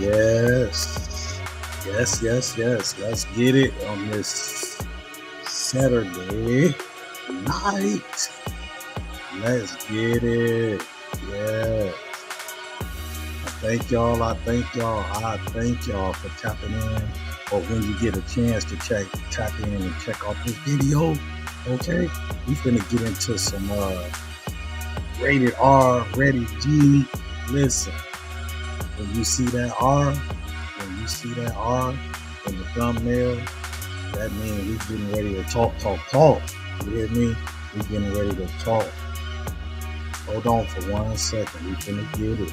Yes. Yes, yes, yes. Let's get it on this Saturday night. Let's get it. Yeah. I thank y'all for tapping in. Or when you get a chance to tap in and check out this video. Okay? We finna get into some rated R, ready G. Listen, when you see that R in the thumbnail, that means we getting ready to talk. You hear me? We getting ready to talk. Hold on for 1 second. We finna get it.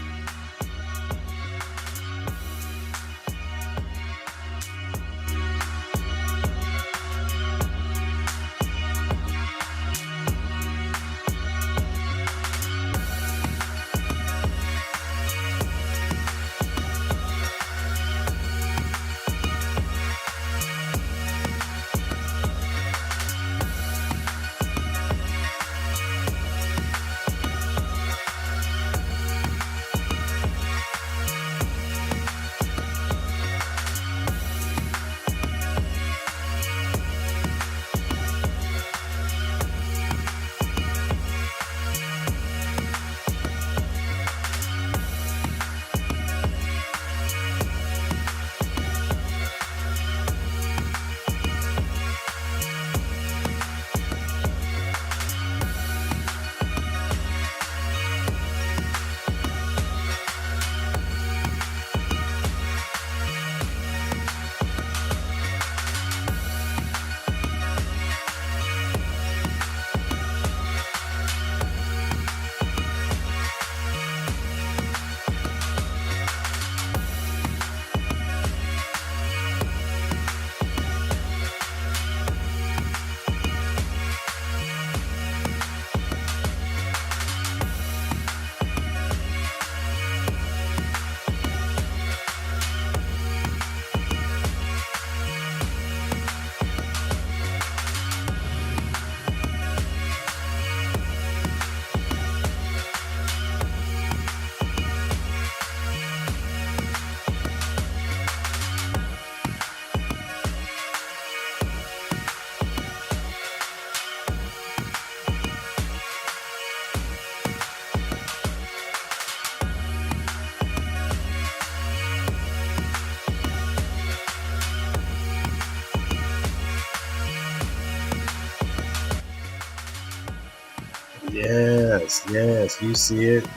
Yes, you see it.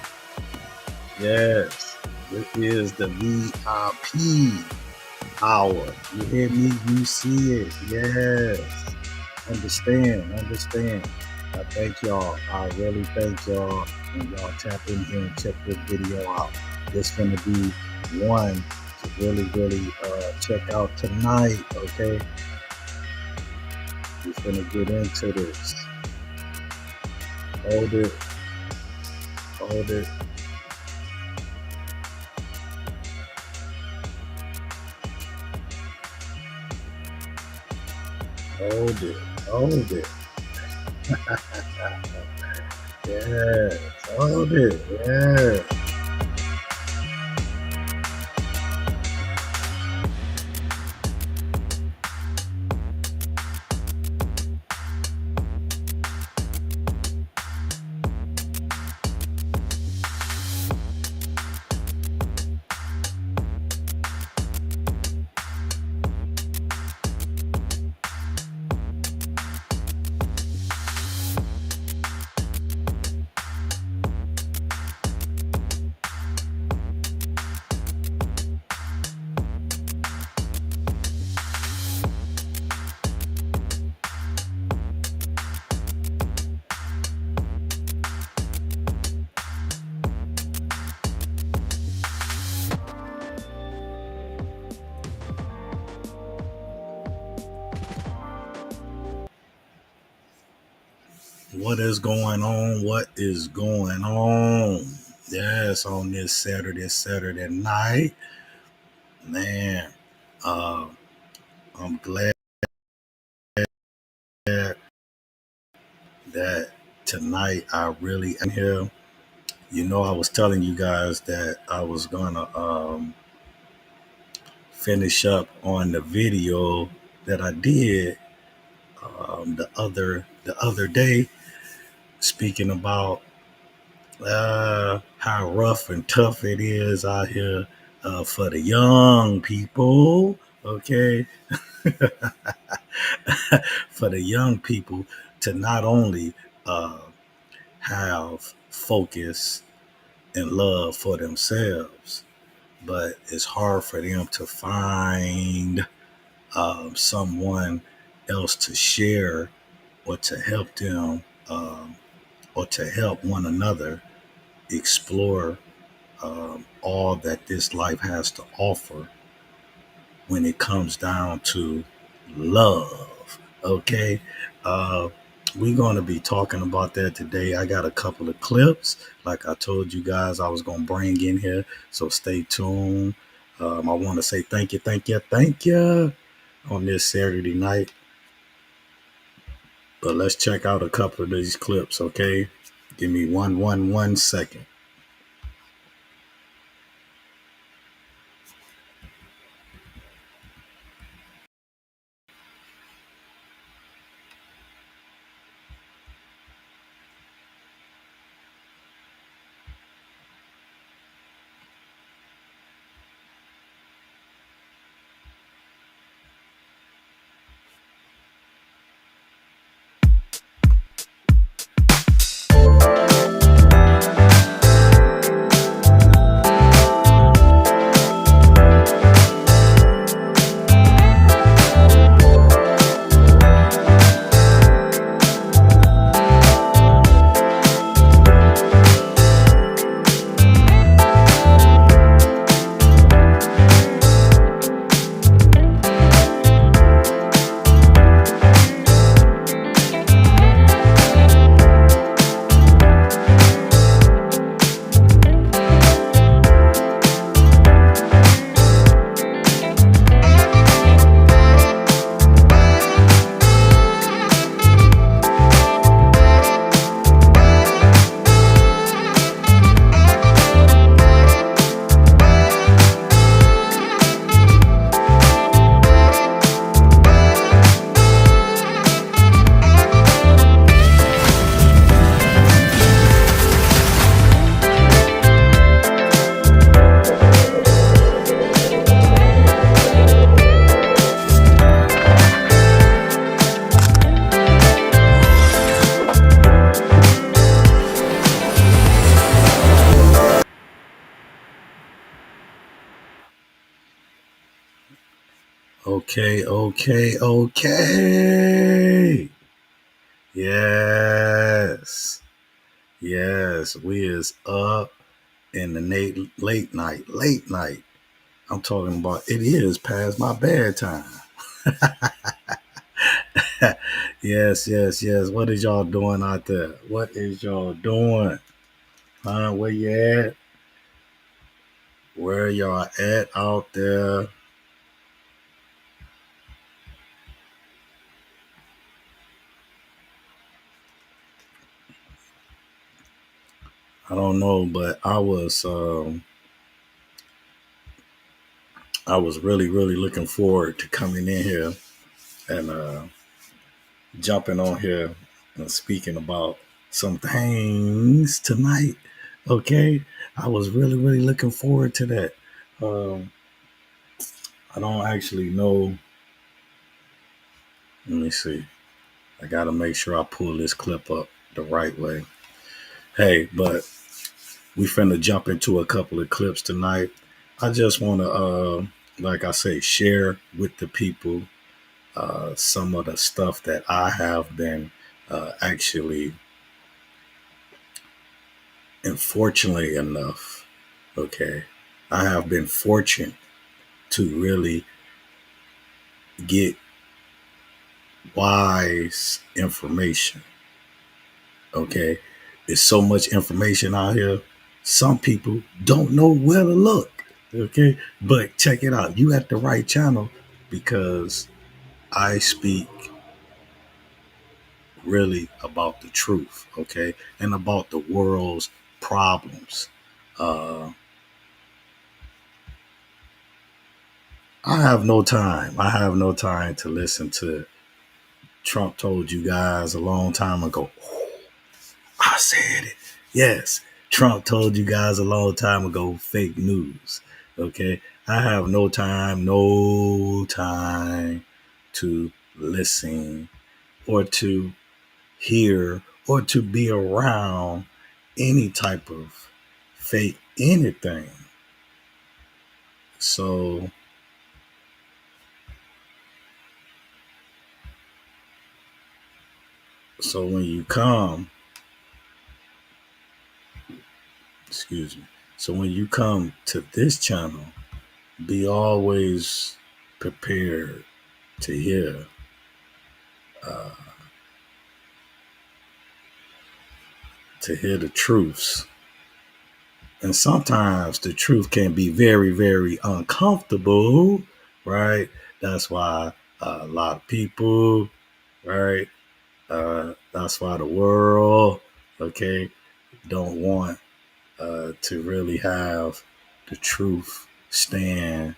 Yes, this is the VIP hour. You hear me? You see it. Yes. Understand. I thank y'all. I really thank y'all. And y'all tap in here and check this video out. This gonna be one to really check out tonight. Okay, we're gonna get into this. Hold it. Hold it. Hold it. Yes, hold it. Yeah. What is going on? What is going on? Yes, on this Saturday night, man. Uh, I'm glad that tonight I really am here. You know, I was telling you guys that I was gonna finish up on the video that I did the other day, speaking about how rough and tough it is out here for the young people. Okay, for the young people to not only uh, have focus and love for themselves, but it's hard for them to find someone else to share or to help them or to help one another explore all that this life has to offer when it comes down to love. Okay. Uh, we're going to be talking about that today. I got a couple of clips, like I told you guys I was going to bring in here. So stay tuned. I want to say thank you on this Saturday night. But let's check out a couple of these clips, okay? Give me one second. Okay. Yes. Yes, we is up in the late night. I'm talking about it is past my bedtime. Yes. What is y'all doing out there? What is y'all doing? Huh? Where you at? Where y'all at out there? I don't know, but I was really looking forward to coming in here and jumping on here and speaking about some things tonight. Okay, I was really looking forward to that. Um, I don't actually know. Let me see. I got to make sure I pull this clip up the right way. Hey, but we finna jump into a couple of clips tonight. I just want to, like I say, share with the people some of the stuff that I have been actually, and fortunately enough, okay, I have been fortunate to really get wise information. Okay, there's so much information out here. Some people don't know where to look. Okay, but check it out. You at the right channel because I speak really about the truth. Okay, and about the world's problems. Uh, I have no time. I have no time to listen to Trump told you guys a long time ago. I said it. Yes, Trump told you guys a long time ago, fake news. Okay. I have no time to listen or to hear or to be around any type of fake anything. So so when you come, excuse me. So when you come to this channel, be always prepared to hear uh, the truths. And sometimes the truth can be very, very uncomfortable, right? That's why a lot of people, right? That's why the world, okay, don't want to really have the truth stand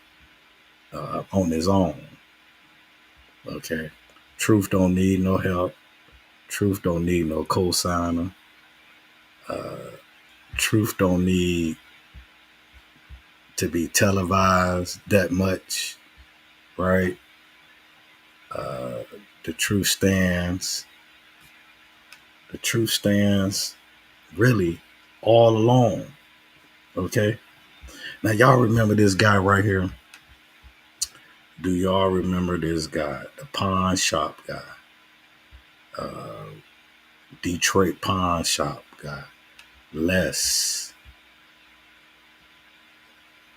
on its own. Okay, truth don't need no help. Truth don't need no cosigner. Uh, truth don't need to be televised that much, right? Uh, the truth stands. The truth stands really all alone. Okay. Now y'all remember this guy right here? Do y'all remember this guy, the pawn shop guy, uh, Detroit pawn shop guy, Les,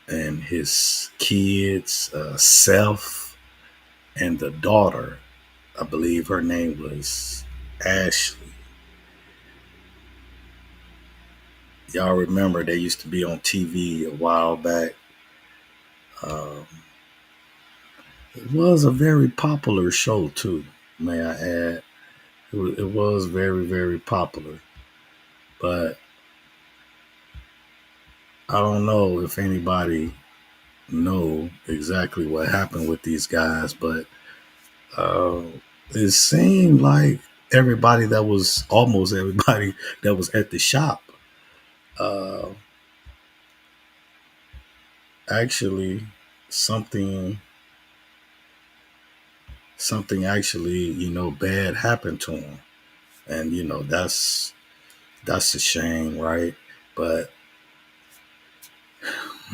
and his kids, Self, and the daughter. I believe her name was Ashley. Y'all remember they used to be on TV a while back. Um, it was a very popular show too, may I add. It was very, very popular. But I don't know if anybody know exactly what happened with these guys, but uh, it seemed like everybody that was almost everybody that was at the shop uh, actually something actually bad happened to him, and that's a shame, right? But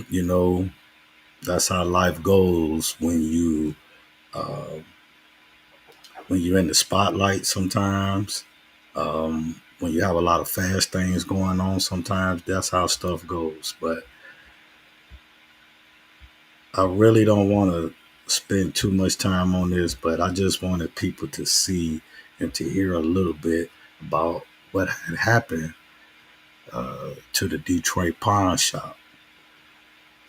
you know that's how life goes uh, when you're in the spotlight sometimes. When you have a lot of fast things going on, sometimes that's how stuff goes. But I really don't want to spend too much time on this, but I just wanted people to see and to hear a little bit about what had happened to the Detroit pawn shop.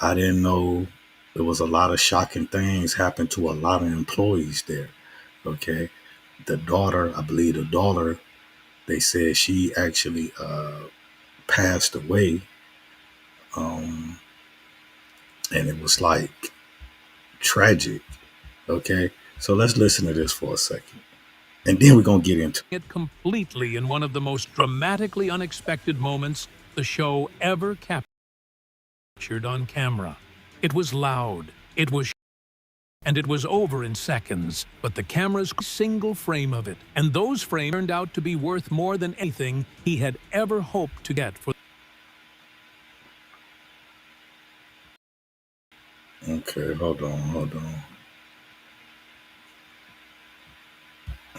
I didn't know there was a lot of shocking things happened to a lot of employees there. Okay. The daughter, I believe the daughter, they said she actually passed away. Um, and it was like tragic. Okay. So let's listen to this for a second. And then we're going to get into it completely in one of the most dramatically unexpected moments the show ever captured on camera. It was loud, it was and it was over in seconds, but the camera's single frame of it, and those frames turned out to be worth more than anything he had ever hoped to get for Okay, hold on.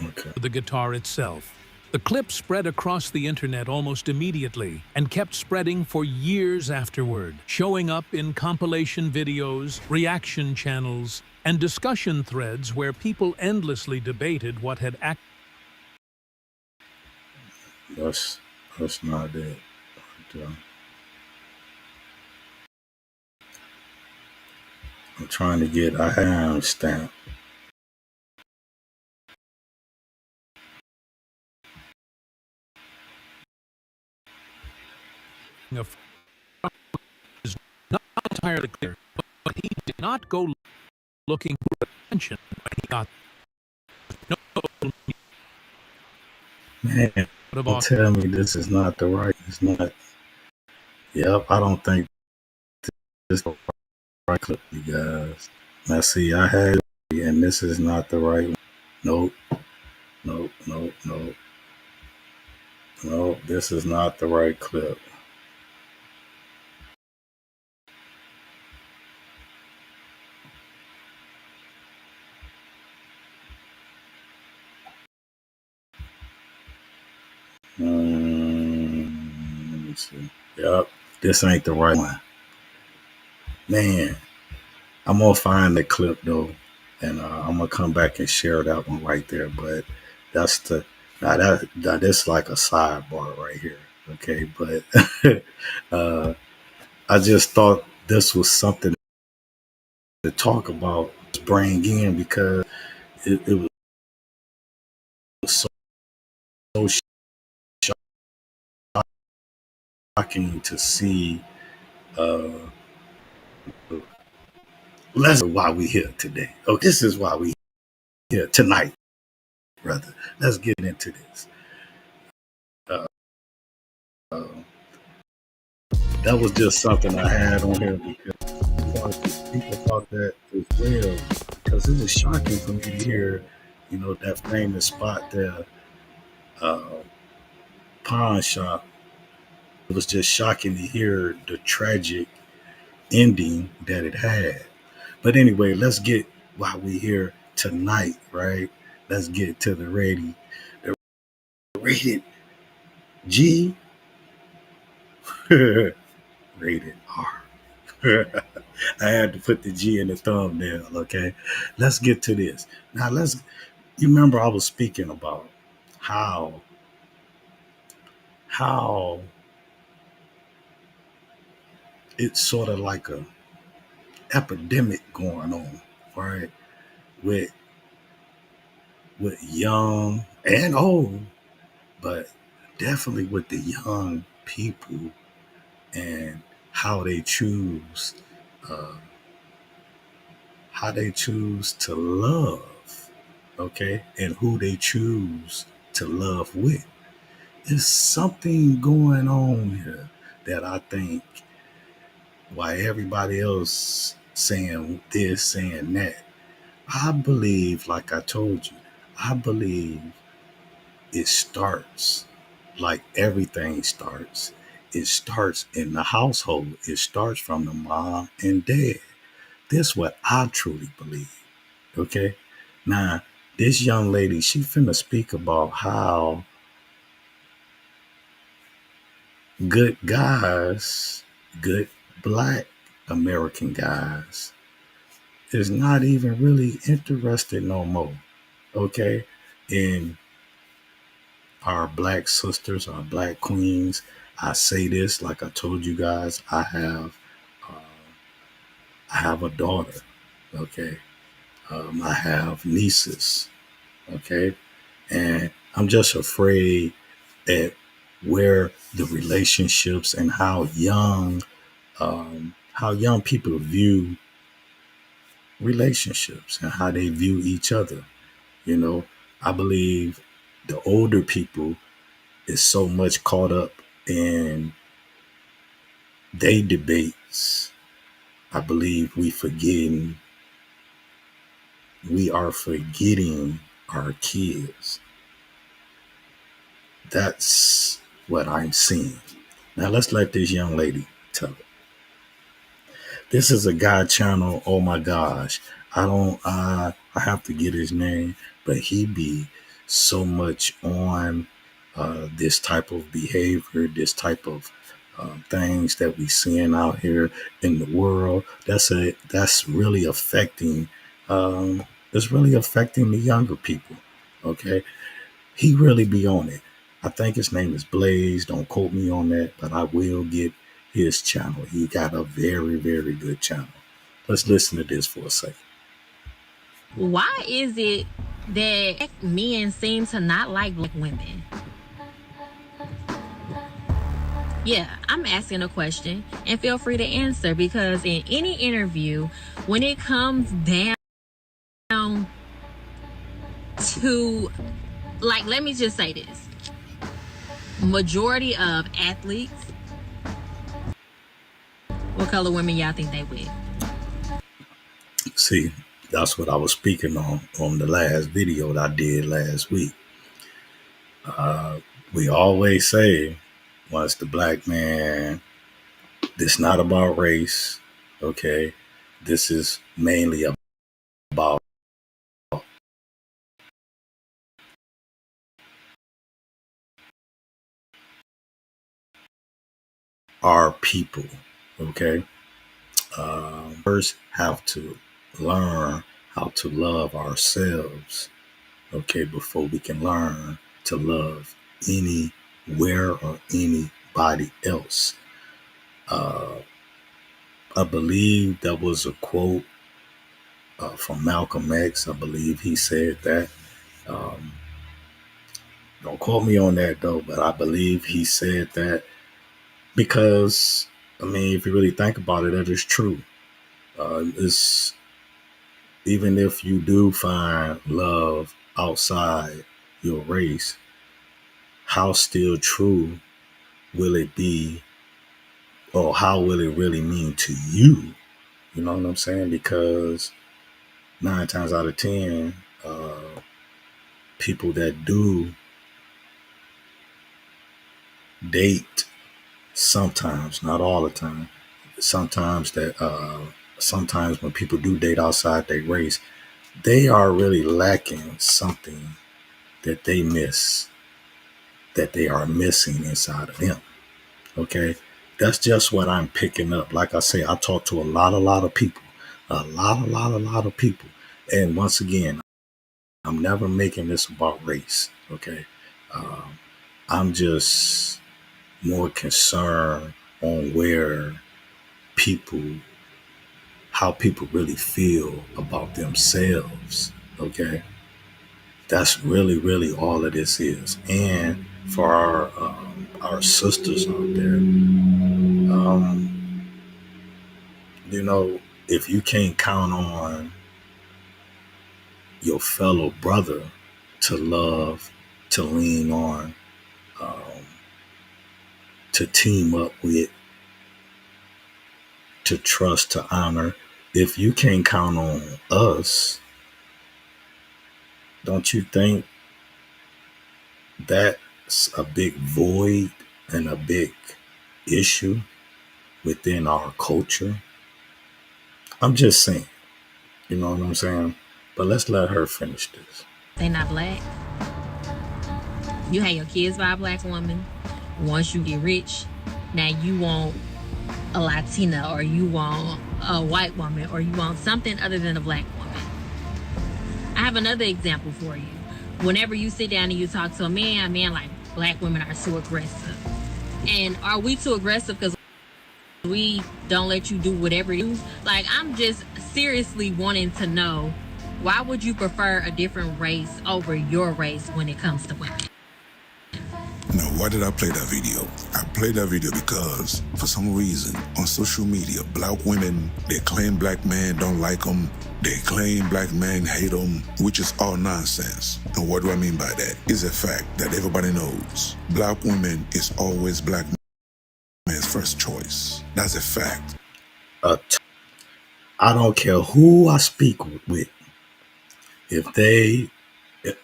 Okay. the guitar itself. The clip spread across the internet almost immediately and kept spreading for years afterward, showing up in compilation videos, reaction channels, and discussion threads where people endlessly debated what had actually. That's that's not it. But, I'm trying to get a ham stamp. Is not entirely clear, but he did not go looking for attention when he got no Man, don't tell me this is not the right. It's not. Yep, I don't think this is the right clip, you guys. Now, see, I had it, and this is not the right one. Nope, nope, nope, nope. Nope, this is not the right clip. Let me see. Yep, this ain't the right one. Man, I'm gonna find the clip though, and I'm gonna come back and share that one right there. But that's the now this like a sidebar right here. Okay, but I just thought this was something to talk about, bring in because it was so shocking to see. Uh, Let's why we here today. Oh, this is why we here tonight, brother. Let's get into this. Uh, uh, that was just something I had on here because people thought that as well because it was shocking for me to hear, that famous spot there, uh, pawn shop. It was just shocking to hear the tragic ending that it had. But anyway, let's get why we here tonight, right? Let's get to the rated G, rated R. I had to put the G in the thumbnail, okay? Let's get to this. Now you remember I was speaking about how it's sort of like a epidemic going on, right? With young and old, but definitely with the young people and how they choose uh, to love, okay, and who they choose to love with. There's something going on here that I think why everybody else saying this, saying that. I believe, like I told you, I believe it starts like everything starts. It starts in the household. It starts from the mom and dad. This is what I truly believe. Okay. Now, this young lady, she finna speak about how good guys, good black American guys, is not even really interested no more. Okay. In our black sisters, our black queens. I say this like I told you guys. I have a daughter. Okay, I have nieces. Okay, and I'm just afraid at where the relationships and how young people view relationships and how they view each other. You know, I believe the older people is so much caught up in they debates. I believe we are forgetting our kids. That's what I'm seeing. Now let's let this young lady tell it. This is a guy channel. Oh my gosh. I have to get his name, but he be so much on this type of behavior, this type of things that we seeing out here in the world. That's really affecting. It's really affecting the younger people. Okay, he really be on it. I think his name is Blaze. Don't quote me on that, but I will get his channel. He got a very, very good channel. Let's listen to this for a second. Why is it that men seem to not like black women? Yeah, I'm asking a question and feel free to answer because in any interview, when it comes down to, like, let me just say this. Majority of athletes, what color women y'all think they with? See, that's what I was speaking on the last video that I did last week. We always say, once the black man, this not about race, okay? This is mainly about our people, okay? First have to learn how to love ourselves, okay, before we can learn to love anywhere or anybody else. I believe that was a quote from Malcolm X. I believe he said that. Um, don't quote me on that though, but I believe he said that because, I mean, if you really think about it, that is true. It's even if you do find love outside your race, how still true will it be, or how will it really mean to you? You know what I'm saying? Because 9 times out of 10, people that do date, sometimes, not all the time, sometimes when people do date outside their race, they are really lacking something that they miss, that they are missing inside of them. Okay. That's just what I'm picking up. Like I say, I talk to a lot of people, a lot of people. And once again, I'm never making this about race. Okay. Um, I'm just more concerned on people, how people really feel about themselves. Okay. That's really all of this is. And for our sisters out there, um, you know, if you can't count on your fellow brother to love, to lean on, um, to team up with, to trust, to honor, if you can't count on us, don't you think that's a big void and a big issue within our culture? I'm just saying, you know what I'm saying? But let's let her finish this. They not black. You had your kids by a black woman. Once you get rich, now you want a Latina, or you want a white woman, or you want something other than a black woman. I have another example for you. Whenever you sit down and you talk to a man like, black women are too aggressive. And are we too aggressive because we don't let you do whatever you do? Like, I'm just seriously wanting to know, why would you prefer a different race over your race when it comes to women? Now, why did I play that video? I played that video because, for some reason, on social media, black women, they claim black men don't like them. They claim black men hate them, which is all nonsense. And what do I mean by that? It's a fact that everybody knows. Black women is always black man's first choice. That's a fact. I don't care who I speak with. If they, as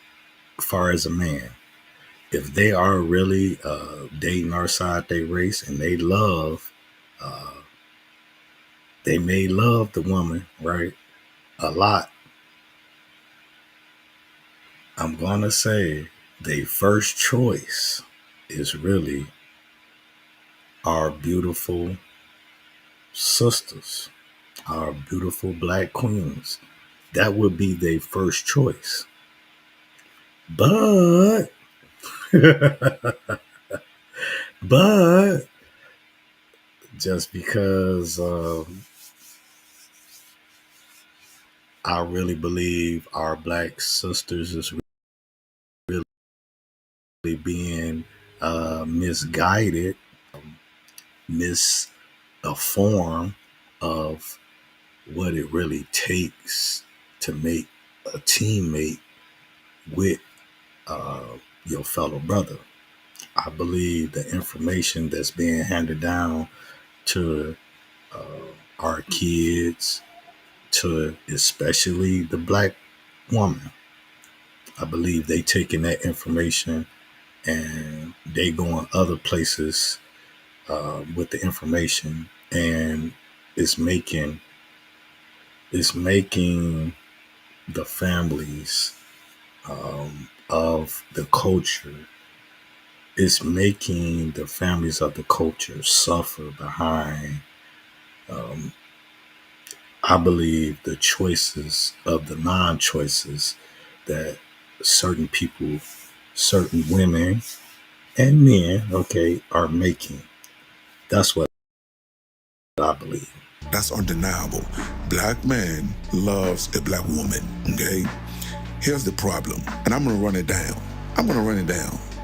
far as a man, if they are really dating outside their race and they may love the woman, right, a lot, I'm gonna say their first choice is really our beautiful sisters, our beautiful black queens. That would be their first choice. But but just because I really believe our black sisters is really being misguided, miss a form of what it really takes to make a teammate with your fellow brother. I believe the information that's being handed down to our kids, to especially the black woman, I believe they taking that information and they going other places with the information, and it's making it's making the families of the culture. It's making the families of the culture suffer behind. Um, I believe the choices of the non-choices that certain people, certain women and men, okay, are making. That's what I believe. That's undeniable. Black man loves a black woman, okay? Here's the problem, and I'm gonna run it down.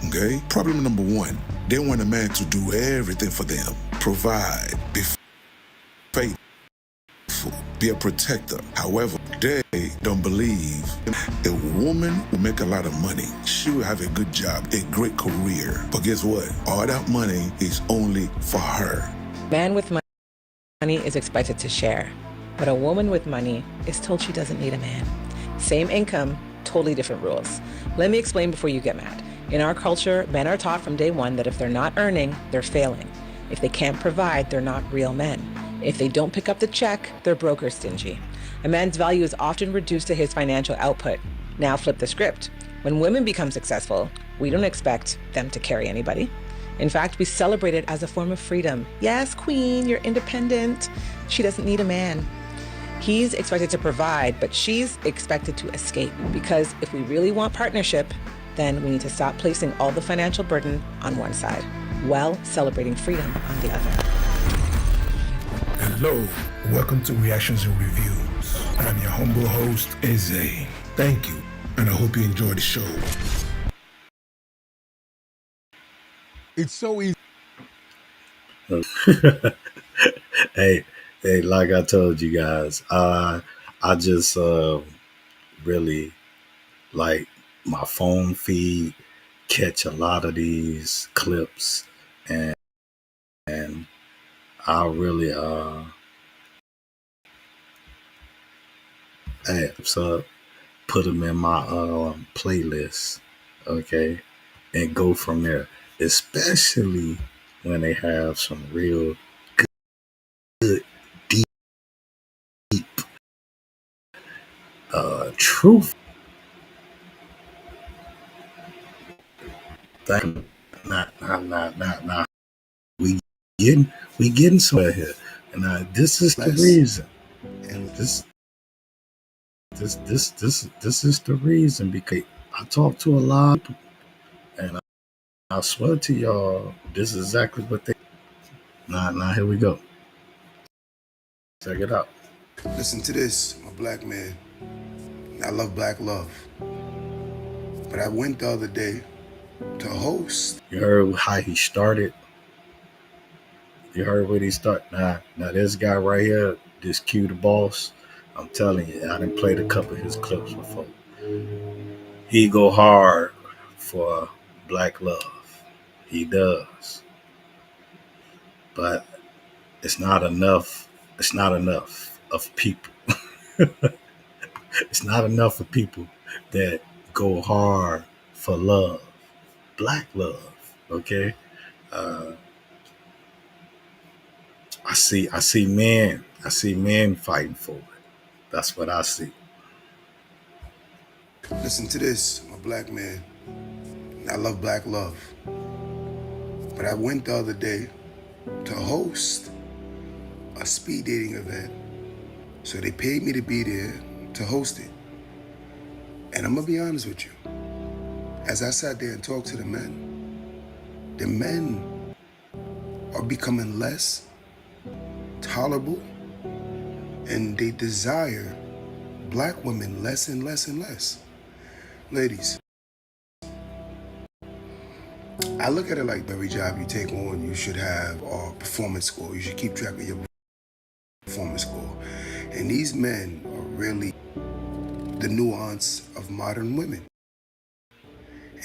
Okay? Problem number one, they want a man to do everything for them, provide, be faithful, be a protector. However, they don't believe a woman will make a lot of money. She will have a good job, a great career. But guess what? All that money is only for her. Man with money is expected to share, but a woman with money is told she doesn't need a man. Same income, totally different rules. Let me explain before you get mad. In our culture, men are taught from day one that if they're not earning, they're failing. If they can't provide, they're not real men. If they don't pick up the check, they're broke or stingy. A man's value is often reduced to his financial output. Now flip the script. When women become successful, we don't expect them to carry anybody. In fact, we celebrate it as a form of freedom. Yes, queen, you're independent. She doesn't need a man. He's expected to provide, but she's expected to escape. Because if we really want partnership, then we need to stop placing all the financial burden on one side, while celebrating freedom on the other. Hello, welcome to Reactions and Reviews. I'm your humble host, Eze. Thank you, and I hope you enjoy the show. It's so easy. Hey, like I told you guys, I just really like my phone feed catch a lot of these clips, and I really so put them in my playlist, okay, and go from there. Especially when they have some real good, deep truth. Not. We getting somewhere here, and this is the reason. And this is the reason, because I talk to a lot of people, and I swear to y'all, this is exactly what they. Now here we go. Check it out. Listen to this, I'm a black man. I love black love. But I went the other day to host. You heard how he started. You heard what he started. Now this guy right here, this Q the boss. I'm telling you, I done played a couple of his clips before. He go hard for black love. He does. But it's not enough. It's not enough of people. It's not enough of people that go hard for love. Black love. Okay? I see men fighting for it. That's what I see. Listen to this, I'm a black man. I love black love. But I went the other day to host a speed dating event. So they paid me to be there to host it. And I'm gonna be honest with you. As I sat there and talked to the men are becoming less tolerable, and they desire black women less and less and less. Ladies, I look at it like every job you take on, you should have a performance score. You should keep track of your performance score. And these men are really the nuance of modern women.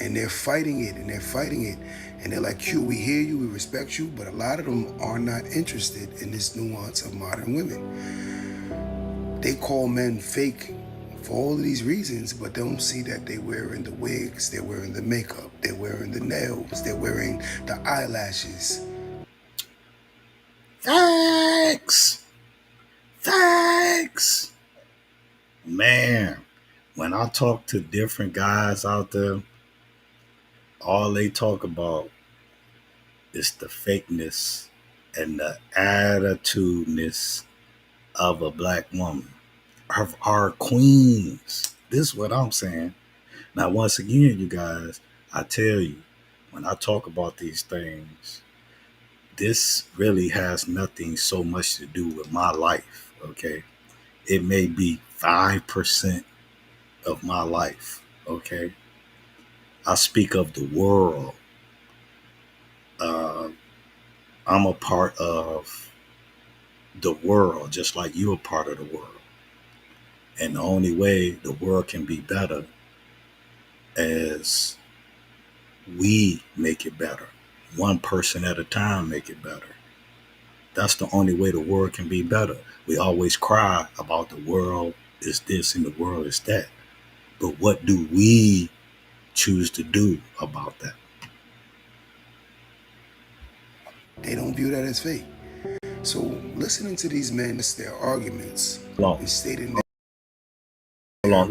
and they're fighting it and they're fighting it. And they're like, Q, we hear you, we respect you, but a lot of them are not interested in this nuance of modern women. They call men fake for all of these reasons, but don't see that they're wearing the wigs, they're wearing the makeup, they're wearing the nails, they're wearing the eyelashes. Thanks. Thanks. Man, when I talk to different guys out there, all they talk about is the fakeness and the attitudeness of a black woman, of our queens. This is what I'm saying. Now, once again, you guys, I tell you, when I talk about these things, this really has nothing so much to do with my life, okay? It may be 5% of my life, okay? I speak of the world. I'm a part of the world, just like you're a part of the world. And the only way the world can be better is we make it better. One person at a time make it better. That's the only way the world can be better. We always cry about the world is this and the world is that. But what do we choose to do about that? They don't view that as fake. So listening to these men, their arguments, and stating that I'm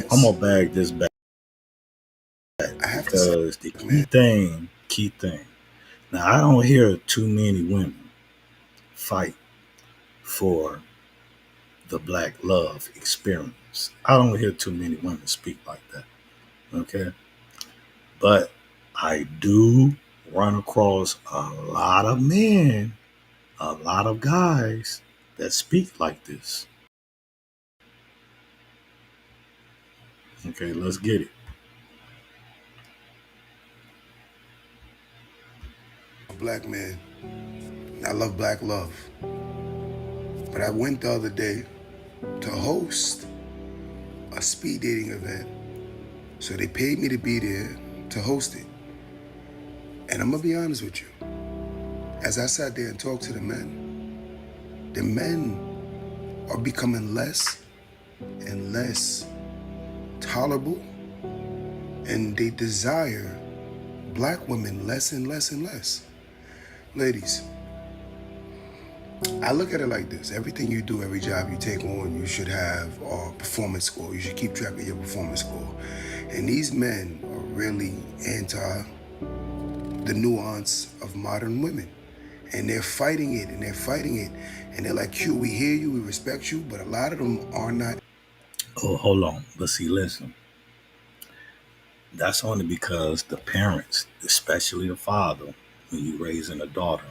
gonna bag this back because the key thing. Now, I don't hear too many women fight for the black love experience. I don't hear too many women speak like that. Okay. But I do run across a lot of men, a lot of guys that speak like this. Okay, let's get it. Black man, I love black love. But I went the other day to host a speed dating event. So they paid me to be there to host it. And I'm gonna be honest with you. As I sat there and talked to the men are becoming less and less tolerable, and they desire black women less and less and less. Ladies, I look at it like this. Everything you do, every job you take on, you should have a performance score. You should keep track of your performance score. And these men are really anti the nuance of modern women. And they're fighting it and they're fighting it. And they're like, Q, we hear you, we respect you, but a lot of them are not. Oh, hold on. But see, listen. That's only because the parents, especially the father, when you're raising a daughter,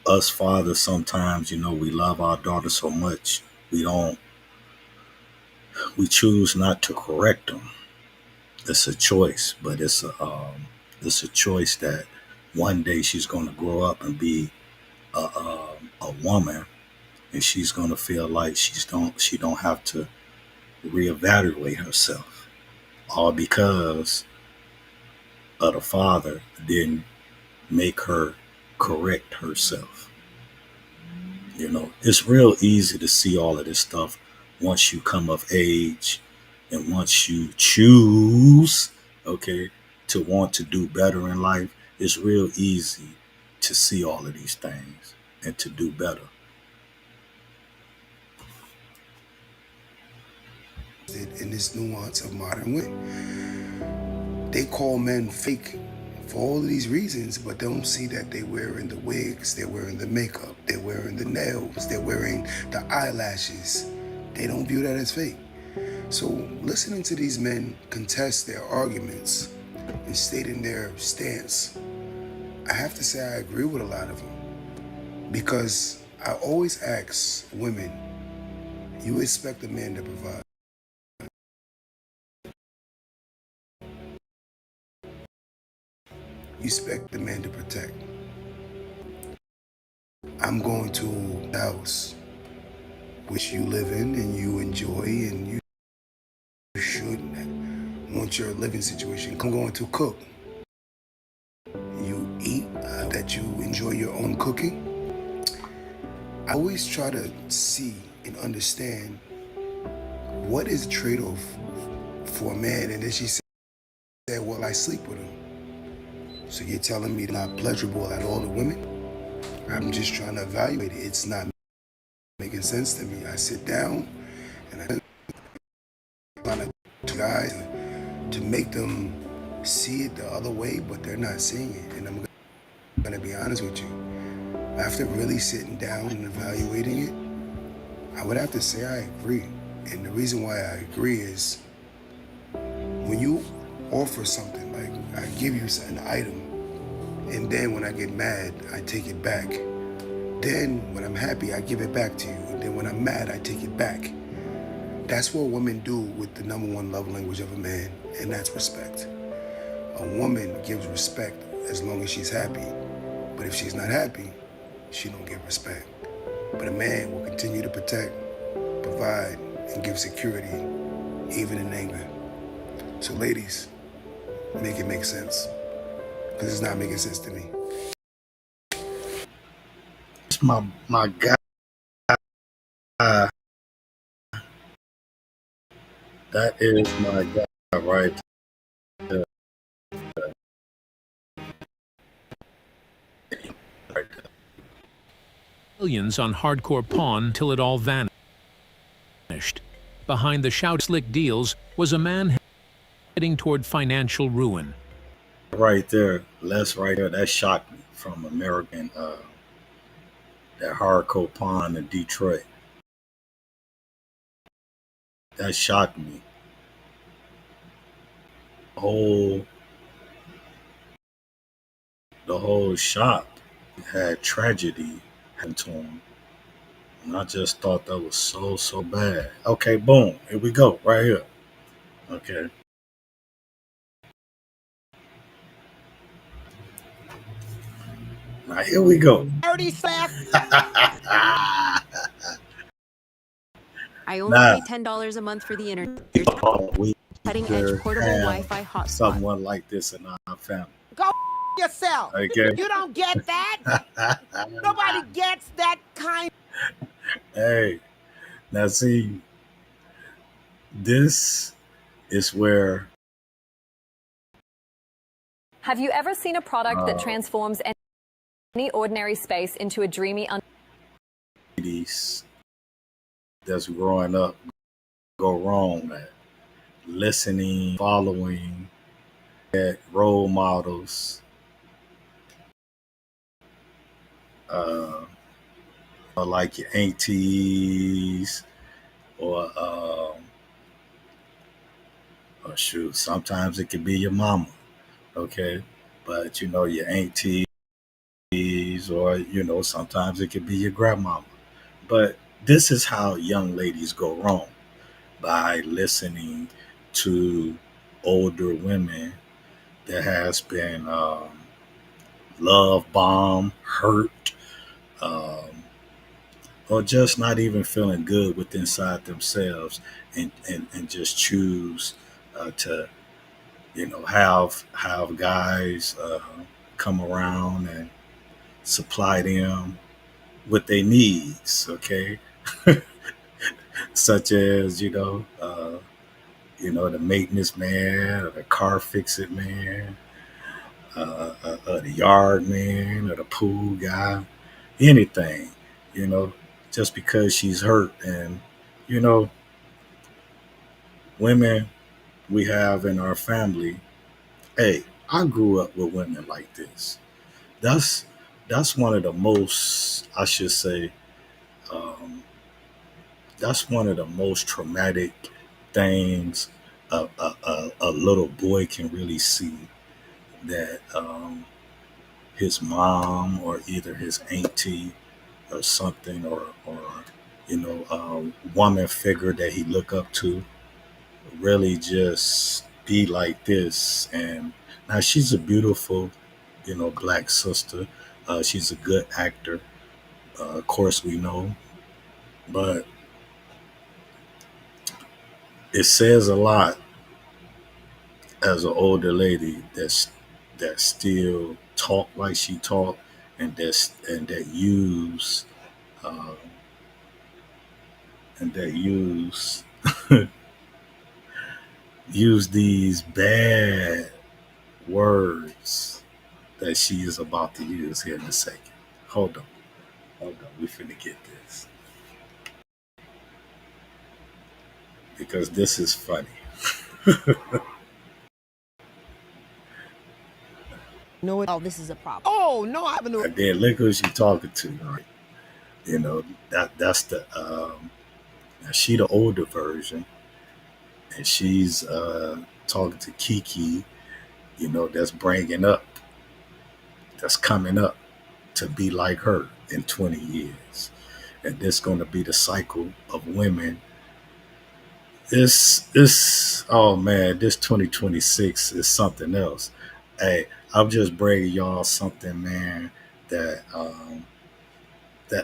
us fathers sometimes, we love our daughter so much, we choose not to correct them. It's a choice, but it's a choice that one day she's going to grow up and be a woman, and she's going to feel like she don't have to reevaluate herself, all because of the father didn't make her correct herself. It's real easy to see all of this stuff once you come of age and once you choose, okay, to want to do better in life. It's real easy to see all of these things and to do better. In this nuance of modern women, they call men fake for all of these reasons, but don't see that they're wearing the wigs, they're wearing the makeup, they're wearing the nails, they're wearing the eyelashes. They don't view that as fake. So listening to these men contest their arguments and stating their stance, I have to say I agree with a lot of them. Because I always ask women, you expect a man to provide. You expect the man to protect. I'm going to the house which you live in and you enjoy and you should with your living situation. I'm going to cook. You eat that you enjoy your own cooking. I always try to see and understand what is the trade-off for a man. And then she said, well, I sleep with him. So you're telling me not pleasurable at all to women? I'm just trying to evaluate it. It's not making sense to me. I sit down and I try to guys to make them see it the other way, but they're not seeing it. And I'm gonna be honest with you. After really sitting down and evaluating it, I would have to say I agree. And the reason why I agree is when you offer something, like I give you an item, and then when I get mad, I take it back. Then when I'm happy, I give it back to you. And then when I'm mad, I take it back. That's what women do with the number one love language of a man, and that's respect. A woman gives respect as long as she's happy. But if she's not happy, she don't give respect. But a man will continue to protect, provide, and give security, even in anger. So ladies, make it make sense. Because it's not making sense to me. It's my guy. That is my guy right there. Right there. Millions on hardcore pawn till it all vanished. Behind the shout slick deals was a man heading toward financial ruin. Right there, Les right there, that shocked me from American, that hardcore pawn in Detroit. That shocked me. The whole shop had tragedy happen to him. And I just thought that was so bad. Okay, boom, here we go, right here. Okay. Now here we go. I only pay $10 a month for the internet. We Cutting-edge portable Wi-Fi hotspot. Someone like this in our family. Go yourself. Okay. You don't get that. Nobody gets that kind. Hey, now see, this is where. Have you ever seen a product that transforms any ordinary space into a dreamy? Ladies that's growing up go wrong at listening, following, at role models, or like your aunties, or shoot, sometimes it could be your mama, okay, but you know, your aunties, or you know, sometimes it could be your grandmama. But this is how young ladies go wrong, by listening to older women that has been love bombed, hurt, or just not even feeling good with inside themselves, and just choose to, you know, have guys come around and supply them with their needs, okay? Such as, you know, the maintenance man, or the car fix-it man, the yard man, or the pool guy, anything, you know, just because she's hurt. And, you know, women we have in our family, hey, I grew up with women like this. That's one of the most, I should say, that's one of the most traumatic things a little boy can really see, that his mom, or either his auntie or something, or you know, a woman figure that he look up to, really just be like this. And now she's a beautiful, you know, black sister. She's a good actor, of course we know, but it says a lot as an older lady that still talk like she talk, and that use uh, and that use these bad words that she is about to use here in a second. Hold on, we finna get this because this is funny. No, oh, this is a problem. Oh no, I haven't. And then look who she talking to, right? You know, that's the she the older version, and she's talking to Kiki, you know, that's coming up to be like her in 20 years. And this going to be the cycle of women. Oh man, this 2026 is something else. Hey, I'm just bringing y'all something, man, that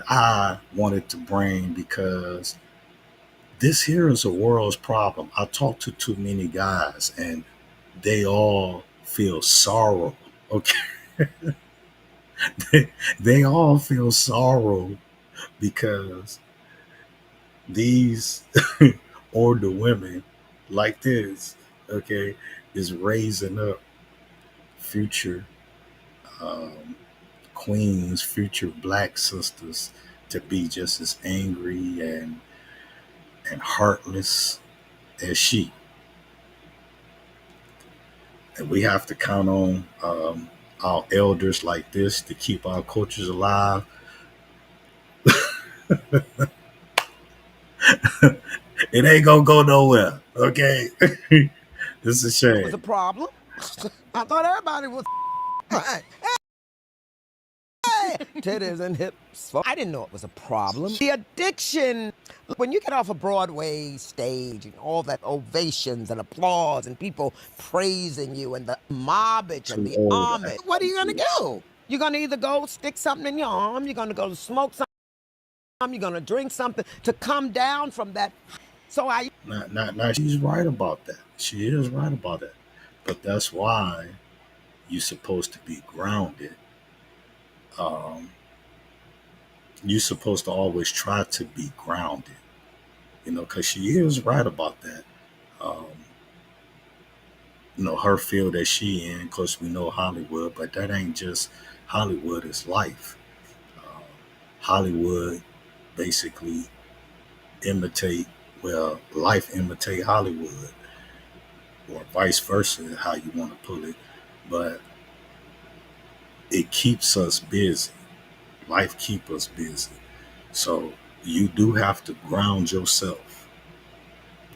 I wanted to bring because this here is a world's problem. I talk to too many guys and they all feel sorrow. Okay. they all feel sorrow because these older women like this, okay, is raising up future queens, future black sisters to be just as angry and heartless as she. And we have to count on our elders like this to keep our cultures alive. It ain't gonna go nowhere, okay? This is a shame. It was a problem. I thought everybody was. Hey, titties and hips. I didn't know it was a problem. The addiction. When you get off a Broadway stage and all that ovations and applause and people praising you and the mobbage and the homage, what are you gonna do? You're gonna either go stick something in your arm, you're gonna go smoke something, you're gonna drink something to come down from that. So Now, she's right about that. She is right about that. But that's why you're supposed to be grounded. You're supposed to always try to be grounded, you know, because she is right about that. Um, you know, her field that she in, of course, we know Hollywood, but that ain't just Hollywood, it's life. Uh, Hollywood basically life imitate Hollywood, or vice versa, how you want to put it. But it keeps us busy. Life keeps us busy. So you do have to ground yourself,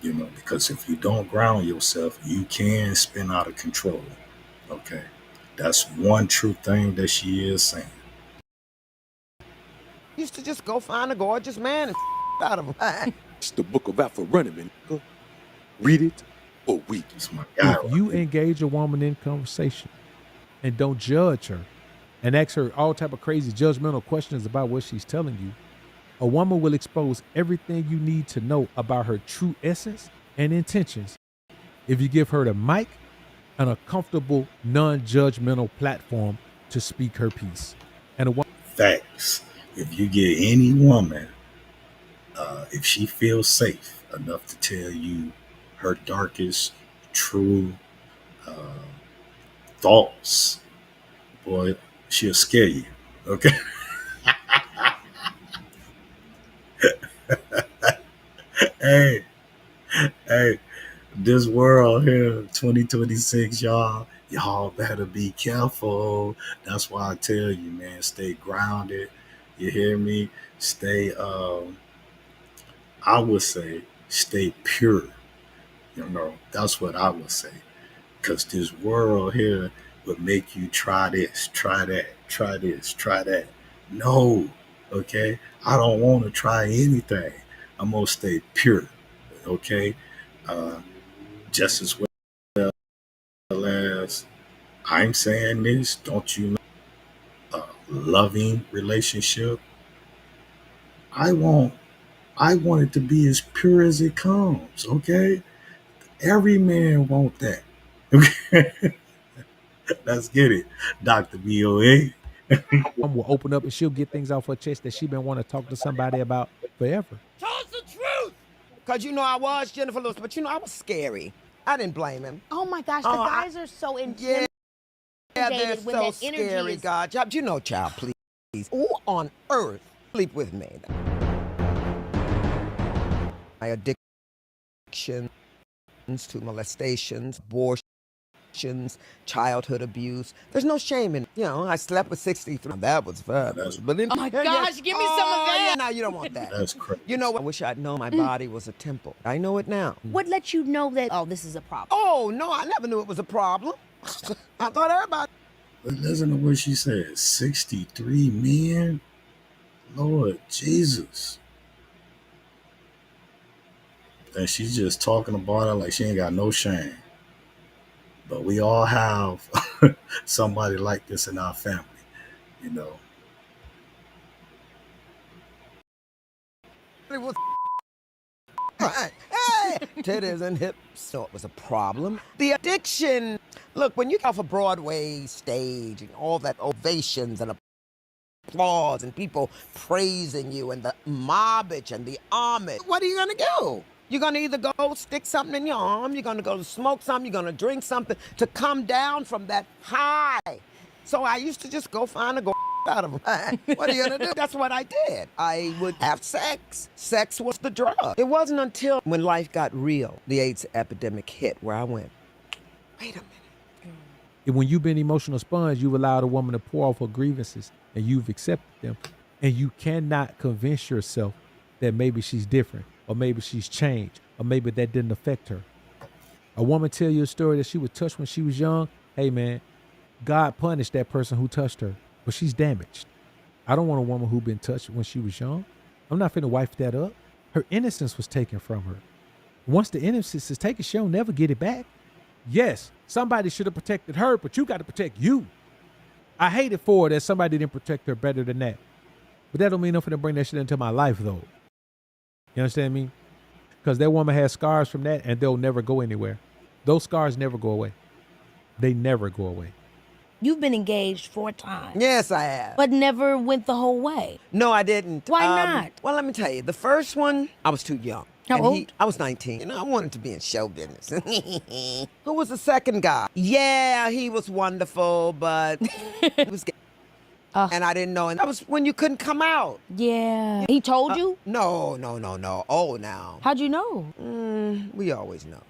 you know, because if you don't ground yourself, you can spin out of control. Okay. That's one true thing that she is saying. Used to just go find a gorgeous man and out of him. It's the book of Alpha-Running. Read it or weep. If you engage a woman in conversation and don't judge her and ask her all type of crazy judgmental questions about what she's telling you, a woman will expose everything you need to know about her true essence and intentions if you give her the mic and a comfortable, non-judgmental platform to speak her piece. And Facts. If you get any woman, if she feels safe enough to tell you her darkest, true thoughts, boy, she'll scare you. Okay. hey, this world here, 2026, y'all better be careful. That's why I tell you, man, stay grounded. You hear me? Stay, I would say, stay pure. You know, that's what I would say. Because this world here would make you try this, try that, try this, try that. No, okay? I don't want to try anything. I'm going to stay pure, okay? Just as well as I'm saying this, don't you know, a loving relationship, I want it to be as pure as it comes, okay? Every man want that. Let's get it, Dr. BOA. Woman will open up and she'll get things off her chest that she been wanting to talk to somebody about forever. Tell us the truth! Because I was Jennifer Lewis, but I was scary. I didn't blame him. Oh my gosh, the guys are so intimidated they're when so that energy scary, is... God. Child, please. Who on earth sleep with me? My addictions to molestations, abortions, childhood abuse. There's no shame in, I slept with 63. That was fabulous. But Oh my gosh, give me some of that. Yeah, no, you don't want that. That's crazy. You know what? I wish I'd known my body was a temple. I know it now. What let you know that, this is a problem? Oh, no, I never knew it was a problem. I thought everybody... But listen to what she said. 63 men? Lord Jesus. And she's just talking about it like she ain't got no shame. But we all have somebody like this in our family, Hey, titties and hips. So it was a problem. The addiction. Look, when you get off a Broadway stage and all that ovations and applause and people praising you and the mobbage and the homage, what are you gonna do? You're gonna either go stick something in your arm, you're gonna go smoke something, you're gonna drink something to come down from that high. So I used to just go find a go out of them. What are you gonna do? That's what I did. I would have sex. Sex was the drug. It wasn't until when life got real, the AIDS epidemic hit, where I went, wait a minute. And when you've been emotional sponge, you've allowed a woman to pour off her grievances and you've accepted them. And you cannot convince yourself that maybe she's different or maybe she's changed or maybe that didn't affect her. A woman tell you a story that she was touched when she was young. Hey man, God punished that person who touched her, but she's damaged. I don't want a woman who been touched when she was young. I'm not finna wipe that up. Her innocence was taken from her. Once the innocence is taken, she'll never get it back. Yes, somebody should have protected her, but you got to protect you. I hate it for her that somebody didn't protect her better than that. But that don't mean nothing to bring that shit into my life, though. You understand me? Because that woman has scars from that, and they'll never go anywhere. Those scars never go away. They never go away. You've been engaged 4 times. Yes, I have. But never went the whole way. No, I didn't. Why not? Well, let me tell you. The first one, I was too young. How old? I was 19. I wanted to be in show business. Who was the second guy? Yeah, he was wonderful, but he was gay. And I didn't know. And that was when you couldn't come out. Yeah. He told you? No. Oh, now. How'd you know? We always know.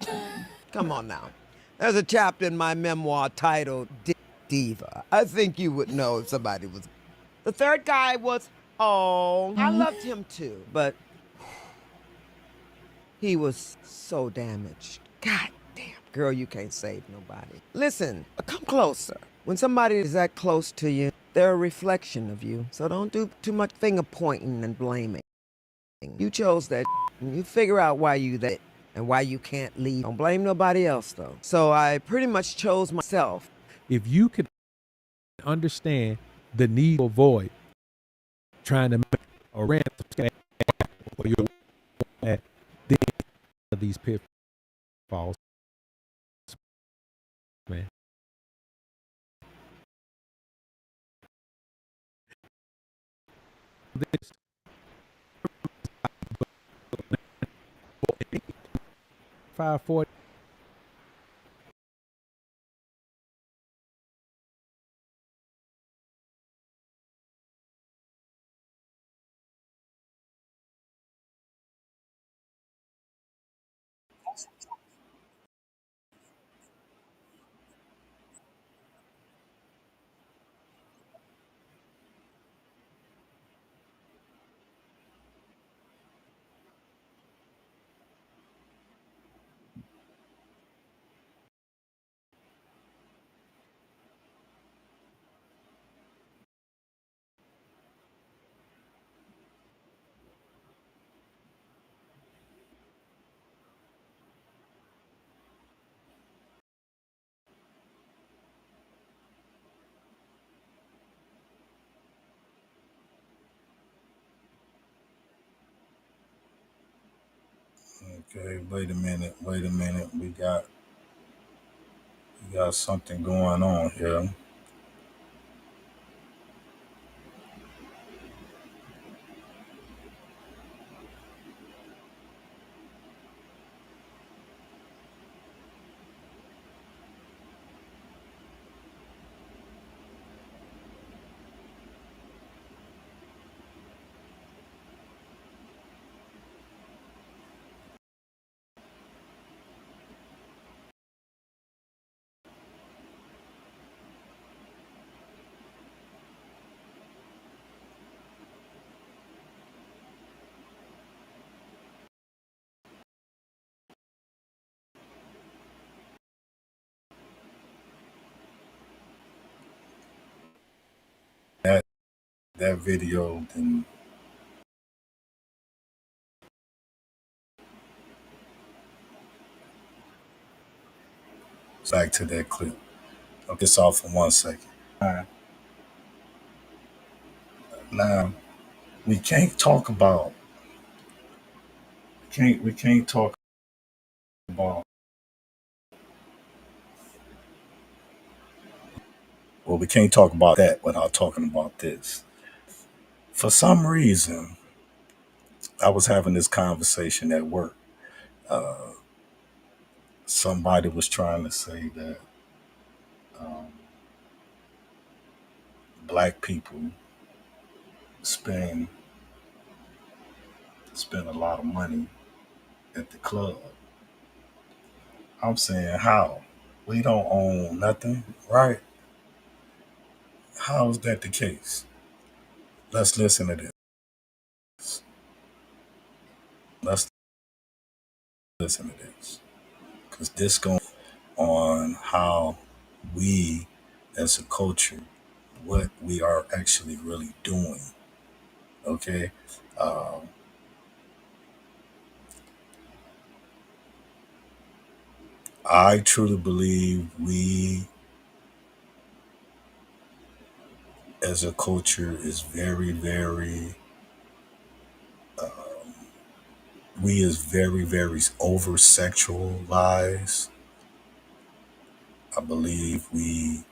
Come on now. There's a chapter in my memoir titled Diva. I think you would know if somebody was. The third guy was, I loved him too, but he was so damaged. God damn. Girl, you can't save nobody. Listen, come closer. When somebody is that close to you, they're a reflection of you. So don't do too much finger pointing and blaming. You chose that. You figure out why you that and why you can't leave. Don't blame nobody else, though. So I pretty much chose myself. If you could understand the need to avoid trying to make a random for your these pitfalls, man. This 540. Okay, wait a minute. We got got something going on here. That video, then back to that clip. I'll get off for 1 second. All right. Now we can't talk about we can't talk about we can't talk about that without talking about this. For some reason, I was having this conversation at work. Somebody was trying to say that black people spend a lot of money at the club. I'm saying, how? We don't own nothing, right? How is that the case? Let's listen to this. Let's listen to this. Because this goes on how we as a culture, what we are actually really doing. Okay? I truly believe we as a culture is very, very, we is very, very over sexualized. I believe we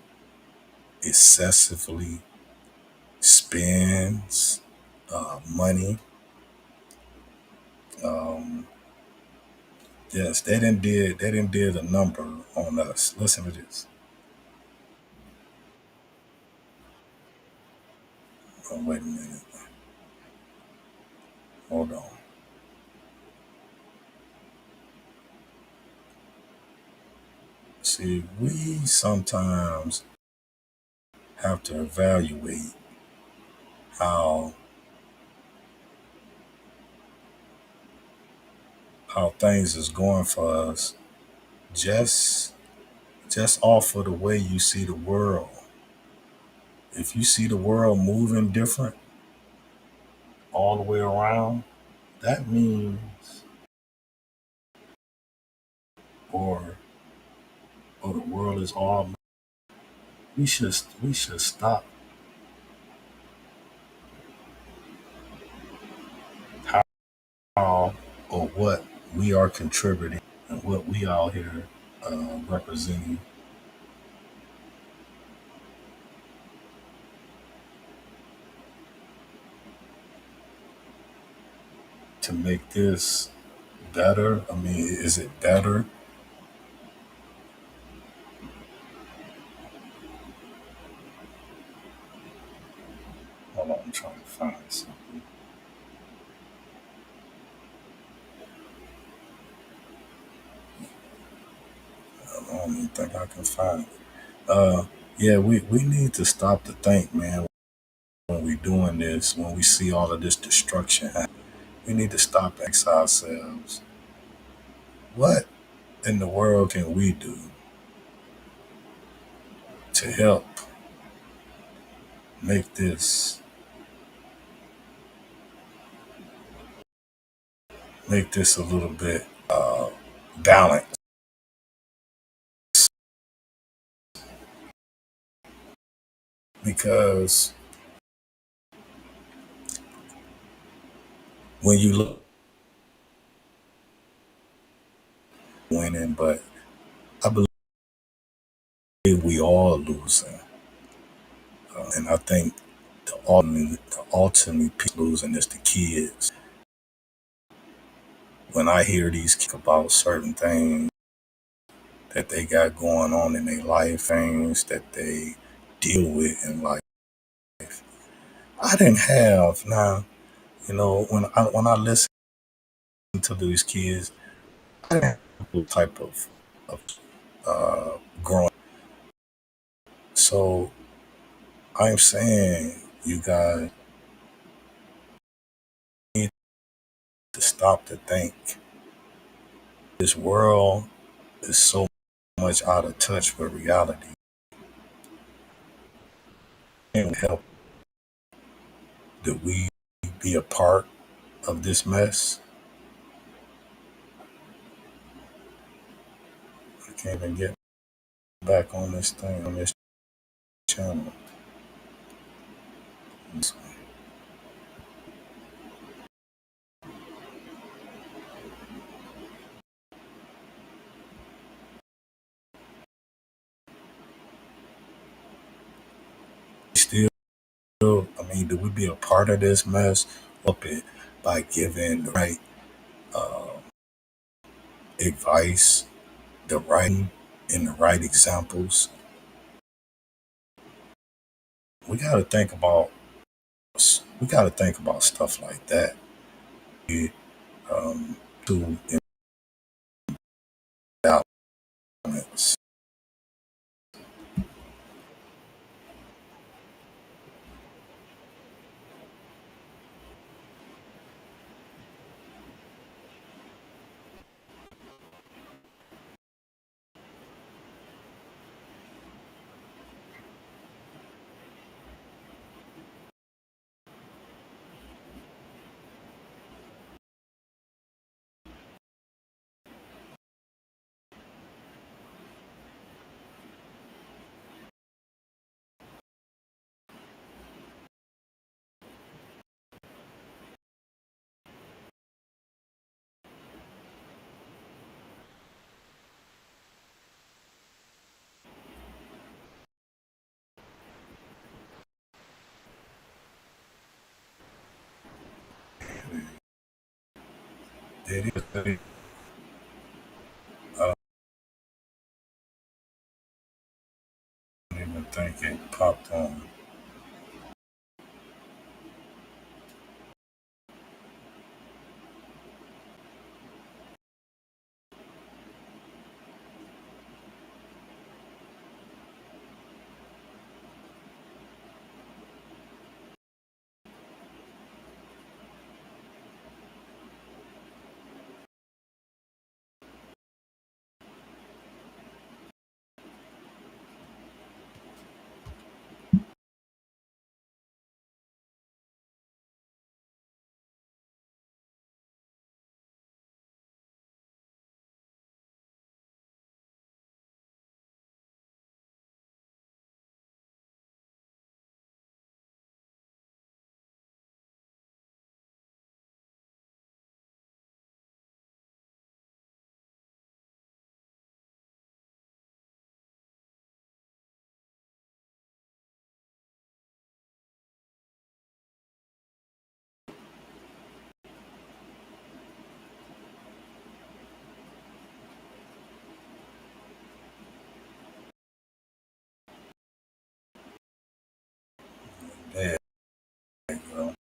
excessively spends money. Yes, they didn't did a number on us. Listen to this. Oh, wait a minute. Hold on. See, we sometimes have to evaluate how things is going for us just off of the way you see the world. If you see the world moving different all the way around, that means or the world is all, we should stop how or what we are contributing and what we out here representing to make this better. I mean, is it better? Hold on, I'm trying to find something. I don't even think I can find it. Yeah, we need to stop to think, man, when we doing this, when we see all of this destruction happen. We need to stop and ask ourselves, what in the world can we do to help make this a little bit balanced? Because when you look winning, but I believe all losing. And I think the ultimate people losing is the kids. When I hear these kids about certain things that they got going on in their life, things that they deal with in life, I didn't have. Now, you know, when I listen to these kids, I didn't have no type of growing. So I'm saying you guys need to stop to think. This world is so much out of touch with reality. And help that we be a part of this mess. I can't even get back on this thing, on this channel. Still, I mean, do we be a part of this mess? Up it by giving the right advice, the right and the right examples. We got to think about. We got to think about stuff like that. To balance. It is. I don't even think it popped on. There you go.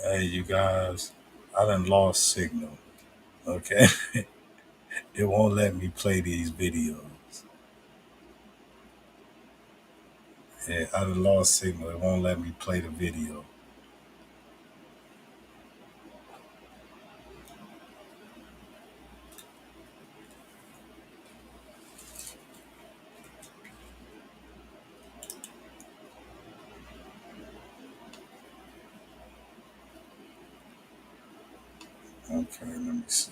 Hey, you guys, I done lost signal. Okay, it won't let me play these videos. Yeah, I done lost signal. It won't let me play the video. Okay, let me see.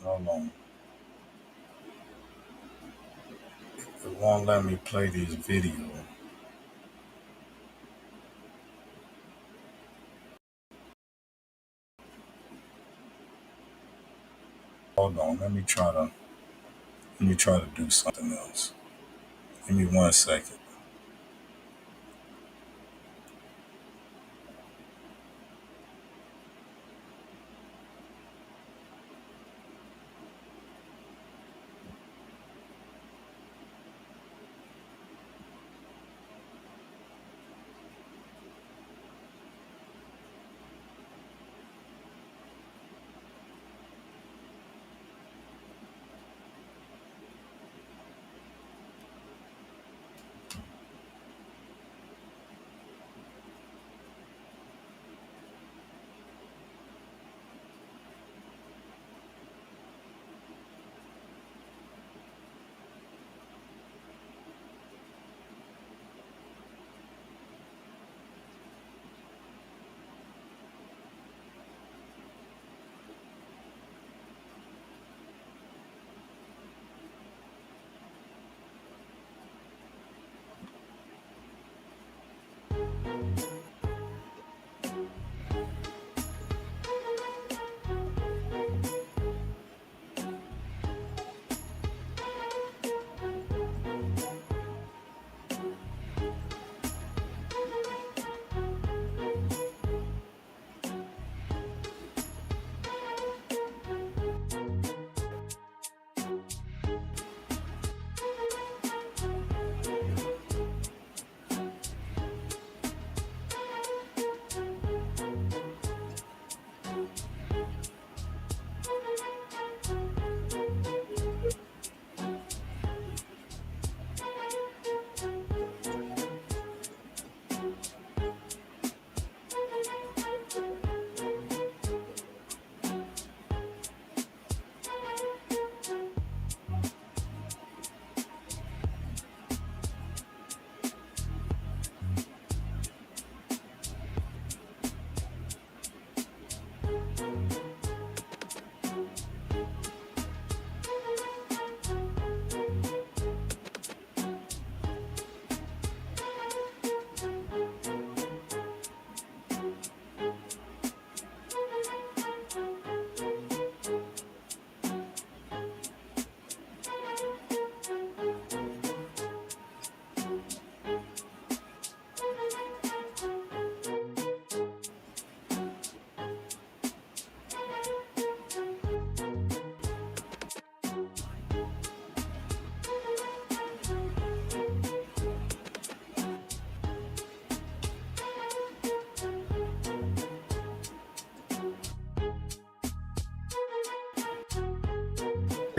Hold on. It won't let me play these videos. Hold on. Let me try to do something else. Give me 1 second.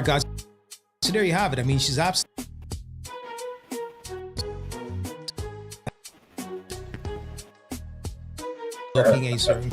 Guys, so there you have it. I mean, she's absolutely looking a certain.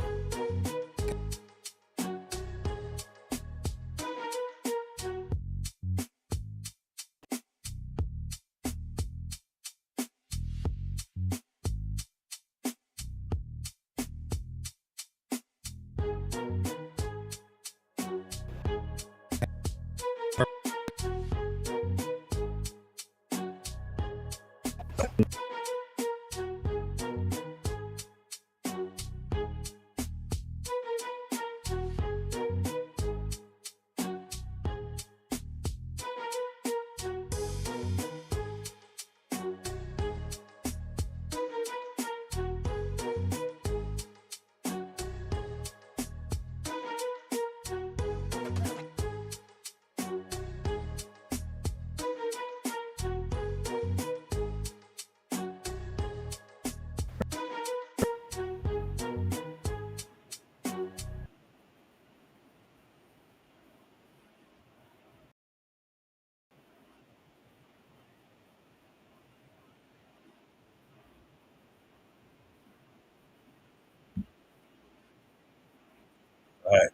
Right.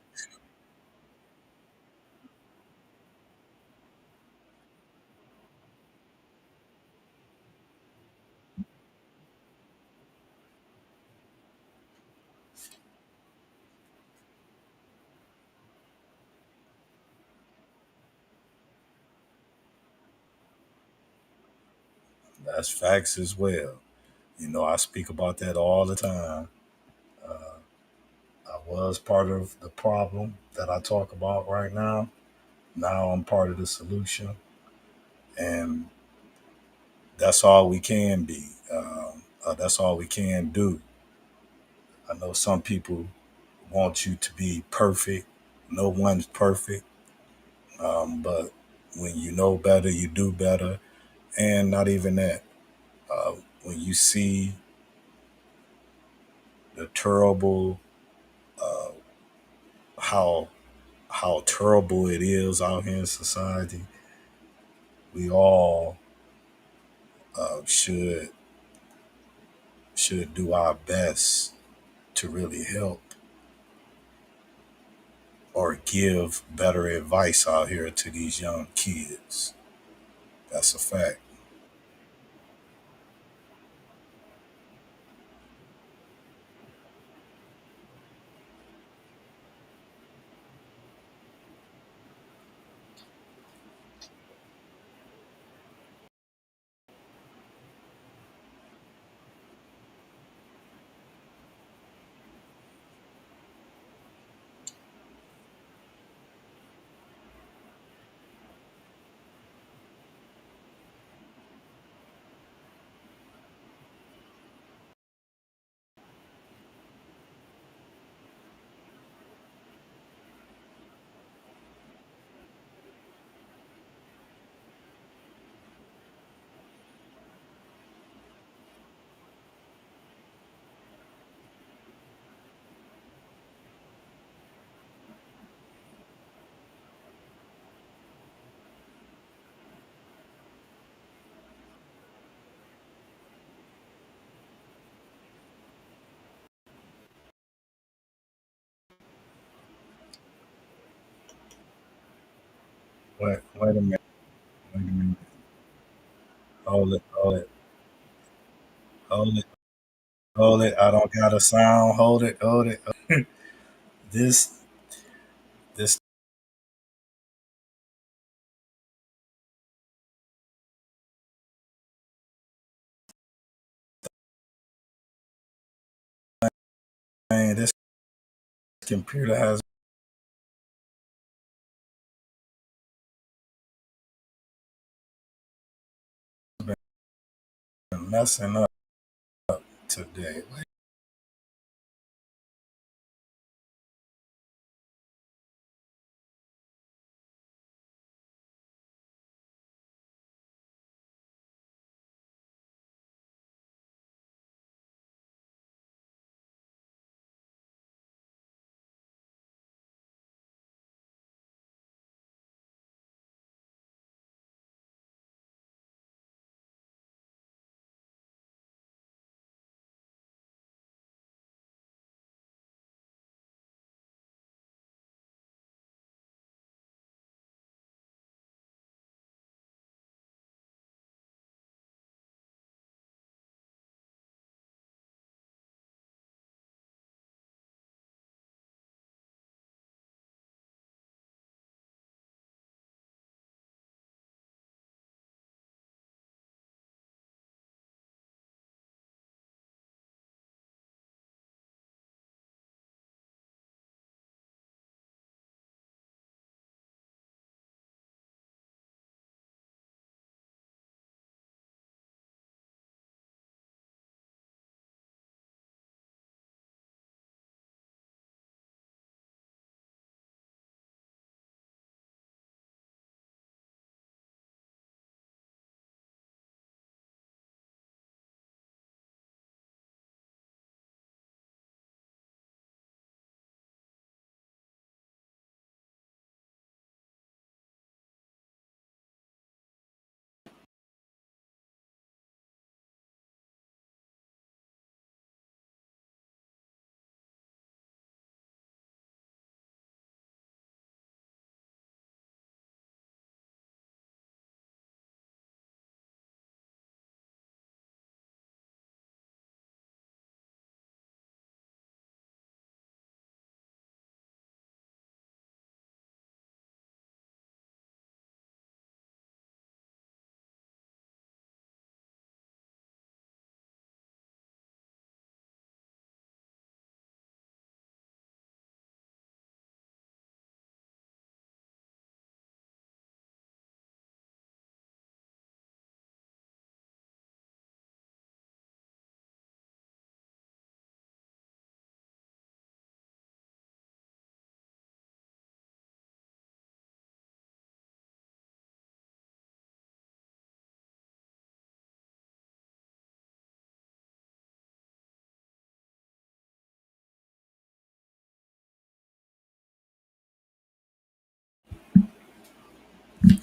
That's facts as well. You know, I speak about that all the time. I was part of the problem that I talk about right now. Now I'm part of the solution, and that's all we can be. That's all we can do. I know some people want you to be perfect. No one's perfect, but when you know better, you do better, and not even that. When you see the terrible, how terrible it is out here in society, we all should do our best to really help or give better advice out here to these young kids. That's a fact. Wait a minute. Wait a minute. Hold it. Hold it. Hold it. Hold it. I don't got a sound. Hold it. Hold it. This this thing. This computer has been messing up today.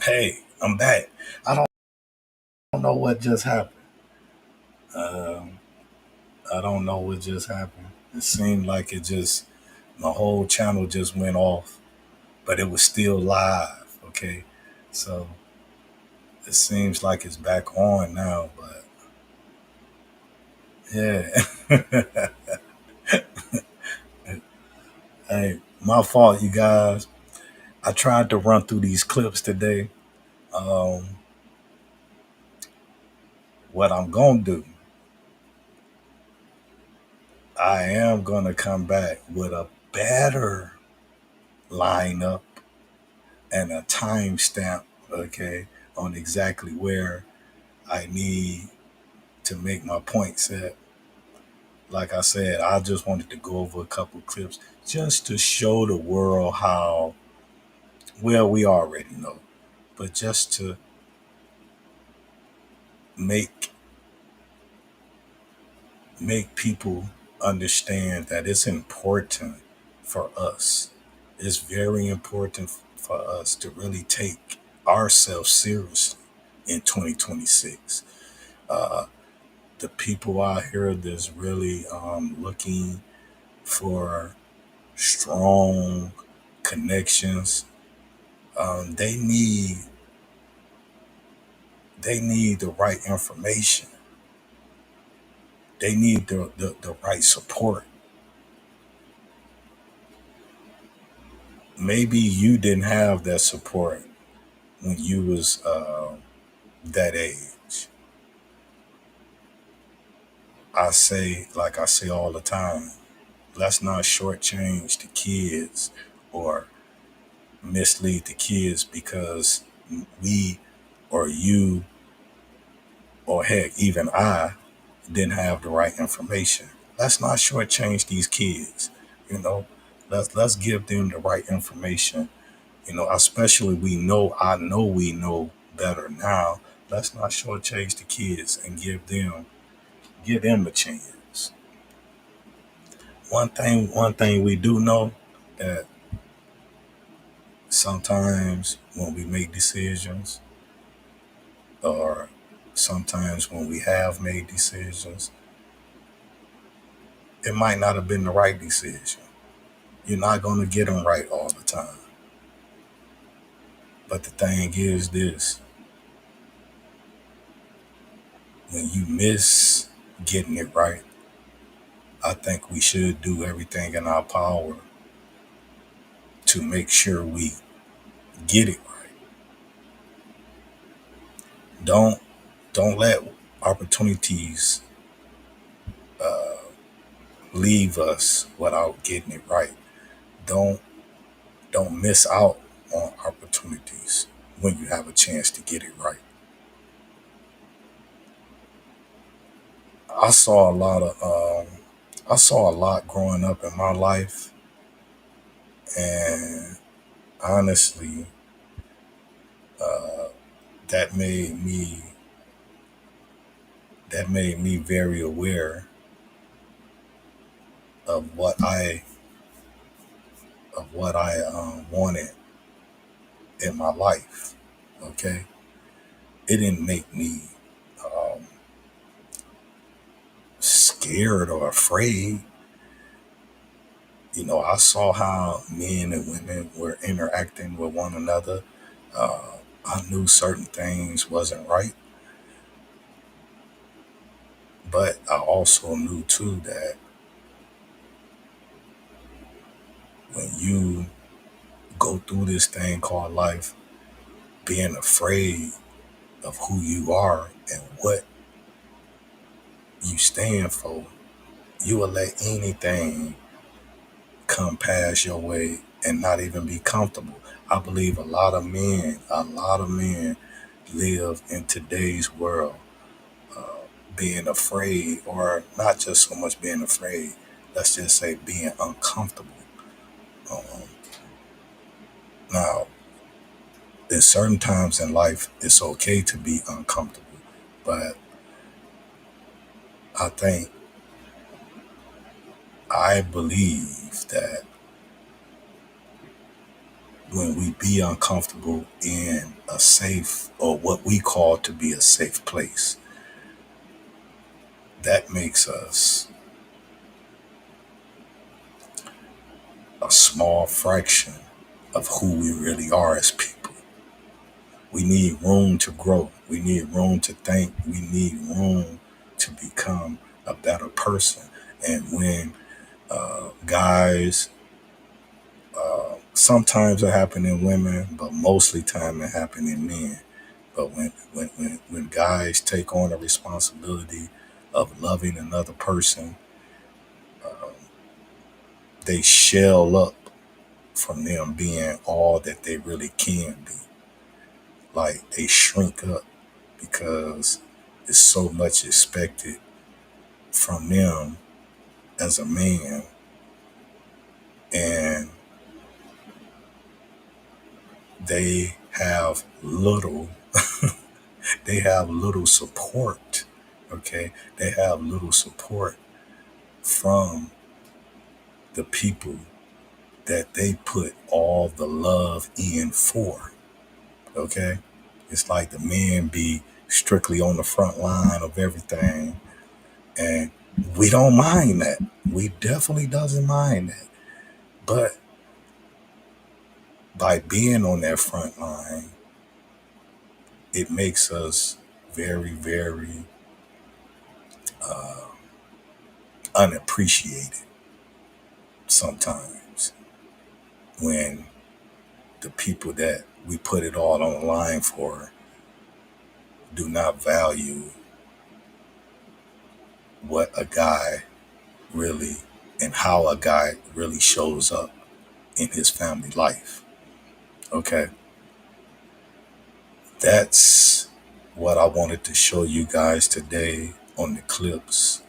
Hey, I'm back. I don't know what just happened. Um, I don't know what just happened. It seemed like my whole channel just went off, but it was still live. Okay, so it seems like it's back on now. But yeah, hey, my fault, you guys. I tried to run through these clips today. Um, what I'm gonna do, I am gonna come back with a better lineup and a timestamp, okay, on exactly where I need to make my points at. Like I said, I just wanted to go over a couple clips just to show the world how well we already know, but just to make people understand that it's important for us. It's very important for us to really take ourselves seriously in 2026. The people out here that's really looking for strong connections, they need the right information. They need the right support. Maybe you didn't have that support when you was that age. Like I say all the time, let's not shortchange the kids or mislead the kids because we or you or heck, even I didn't have the right information. Let's not shortchange these kids. You know, let's give them the right information. You know, especially I know we know better now. Let's not shortchange the kids and give them a chance. One thing we do know that sometimes when we make decisions, or sometimes when we have made decisions, it might not have been the right decision. You're not going to get them right all the time. But the thing is this: when you miss getting it right, I think we should do everything in our power to make sure we get it right. Don't let opportunities leave us without getting it right. Don't miss out on opportunities when you have a chance to get it right. I saw a lot growing up in my life, and honestly, that made me very aware of what I wanted in my life. Okay, it didn't make me um, scared or afraid. You know, I saw how men and women were interacting with one another. I knew certain things wasn't right, but I also knew too that when you go through this thing called life, being afraid of who you are and what you stand for, you will let anything come past your way and not even be comfortable. I believe a lot of men live in today's world being afraid, or not just so much being afraid, let's just say being uncomfortable. Um, Now, in certain times in life, it's okay to be uncomfortable, but I believe that when we be uncomfortable in a safe, or what we call to be a safe place, that makes us a small fraction of who we really are as people. We need room to grow. We need room to think. We need room to become a better person. And when guys, sometimes it happen in women, but mostly time it happen in men. But when guys take on the responsibility of loving another person, they shell up from them being all that they really can be. Like, they shrink up because there's so much expected from them as a man, and they have little they have little support. Okay, they have little support from the people that they put all the love in for. Okay, it's like the men be strictly on the front line of everything, and we don't mind that. We definitely doesn't mind that. But by being on that front line, it makes us very, very unappreciated sometimes, when the people that we put it all on the line for do not value what a guy really, and how a guy really shows up in his family life. Okay. That's what I wanted to show you guys today on the clips,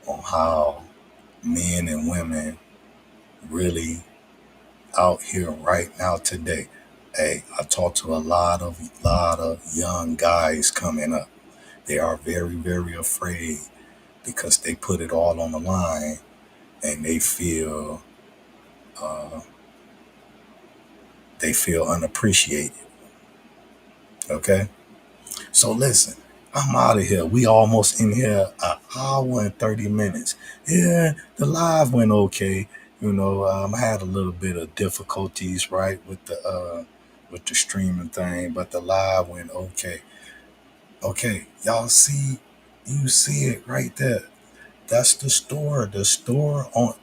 on how men and women really out here right now today. Hey, I talk to a lot of young guys coming up. They are very, very afraid because they put it all on the line, and they feel unappreciated. Okay? So listen, I'm out of here. We almost in here an hour and 30 minutes. Yeah, the live went okay. You know, I had a little bit of difficulties, right, with the streaming thing, but the live went okay. Okay, y'all see, you see it right there. That's the store. The store on,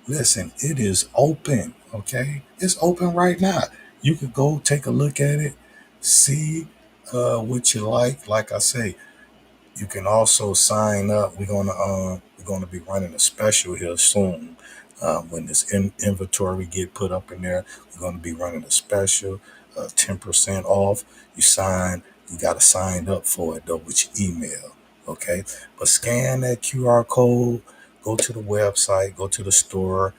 listen, it is open, okay? It's open right now. You could go take a look at it, see what you like. Like I say, you can also sign up. We're gonna be running a special here soon. When this inventory get put up in there, we're gonna be running a special, 10% off. You gotta sign up for it though with your email. Okay, but scan that QR code. Go to the website. Go to the store.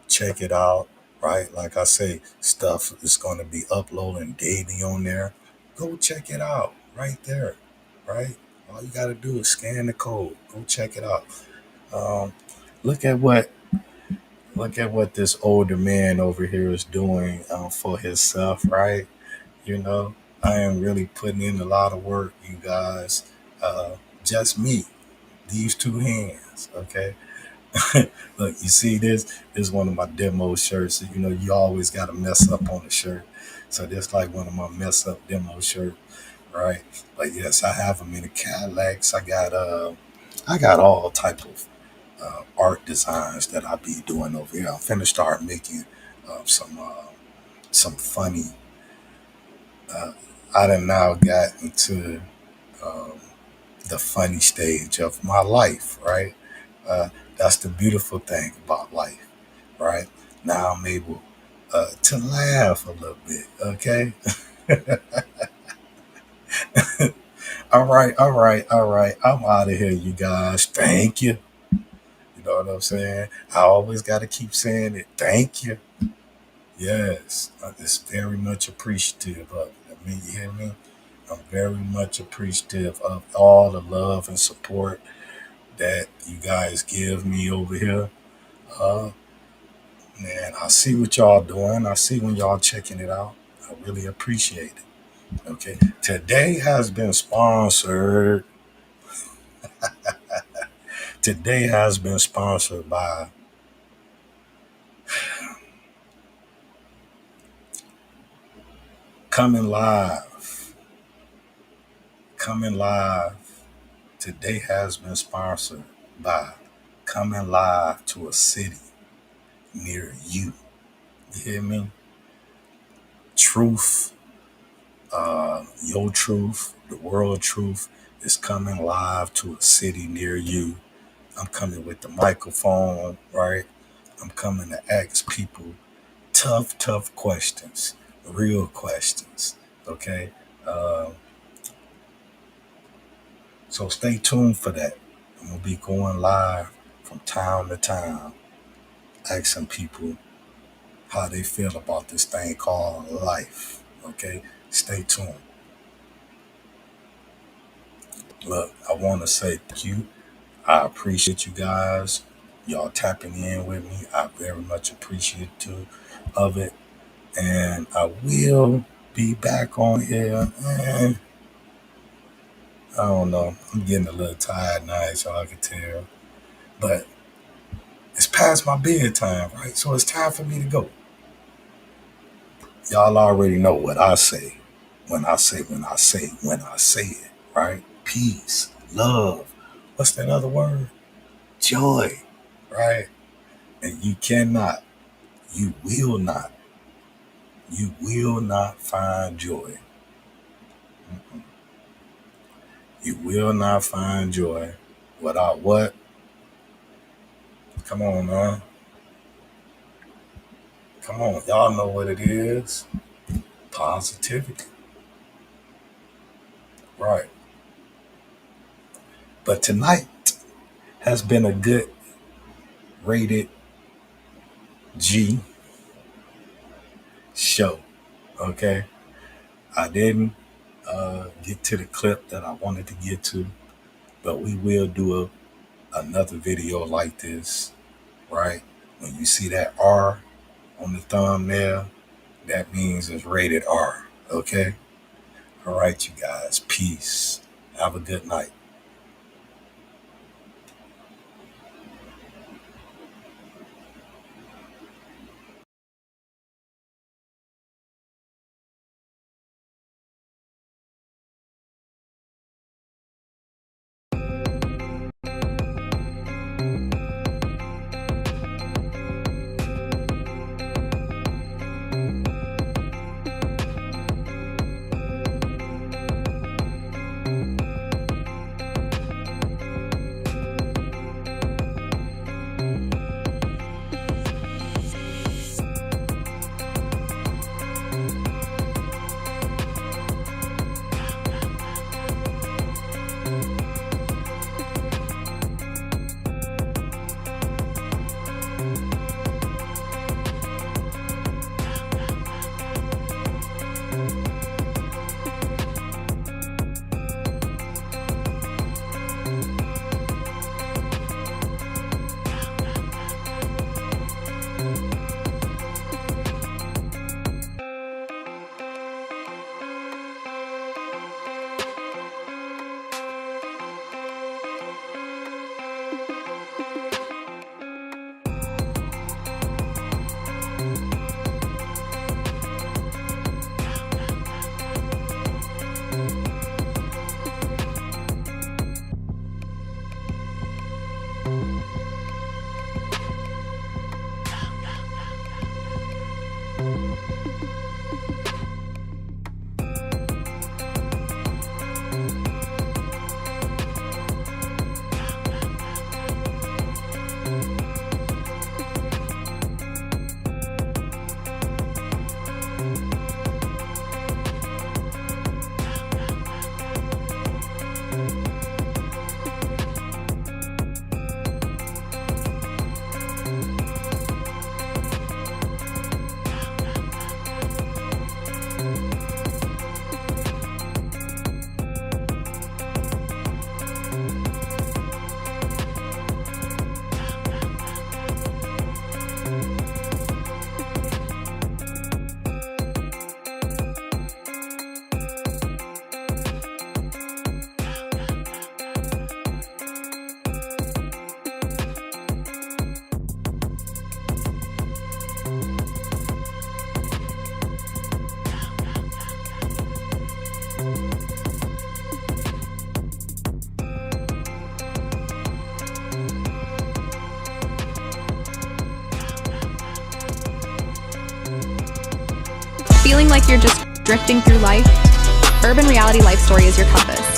Check it out. Right, like I say, stuff is gonna be uploading daily on there. Go check it out right there. Right. All you got to do is scan the code. Go check it out. Look at what this older man over here is doing for himself, right? You know, I am really putting in a lot of work, you guys. Just me, these two hands, okay? Look, you see this? This is one of my demo shirts. You know, you always got to mess up on the shirt. So this like one of my mess up demo shirts. Right, but yes, I have them in the Cadillacs. I got all type of art designs that I be doing over here. I'm finna start making some funny. I done now got into the funny stage of my life. Right, that's the beautiful thing about life. Right, now I'm able to laugh a little bit. Okay. All right. I'm out of here, you guys. Thank you. You know what I'm saying? I always got to keep saying it. Thank you. Yes, it's very much appreciative of it. I mean, you hear me? I'm very much appreciative of all the love and support that you guys give me over here. Man, I see what y'all doing. I see when y'all checking it out. I really appreciate it. Okay. Today has been sponsored. Today has been sponsored by Coming Live. Coming Live. Today has been sponsored by Coming Live to a city near you. You hear me? Truth, your truth, the world truth is coming live to a city near you. I'm coming with the microphone, right? I'm coming to ask people tough questions, real questions, okay? So stay tuned for that. I'm going to be going live from town to town, asking people how they feel about this thing called life, okay? Stay tuned. Look, I want to say thank you. I appreciate you guys. Y'all tapping in with me. I very much appreciate of it. And I will be back on here. And I don't know. I'm getting a little tired now, as y'all can tell. But it's past my bedtime, right? So it's time for me to go. Y'all already know what I say when I say it, right? Peace, love. What's that other word? Joy, right? And you will not find joy. You will not find joy without what? Come on, man. Come on. Y'all know what it is. Positivity. Right. But tonight has been a good rated G show. Okay. I didn't get to the clip that I wanted to get to, but we will do another video like this, right? When you see that R on the thumbnail, that means it's rated R, okay? All right, you guys, peace. Have a good night. Feeling like you're just drifting through life? Urban Reality Life Story is your compass.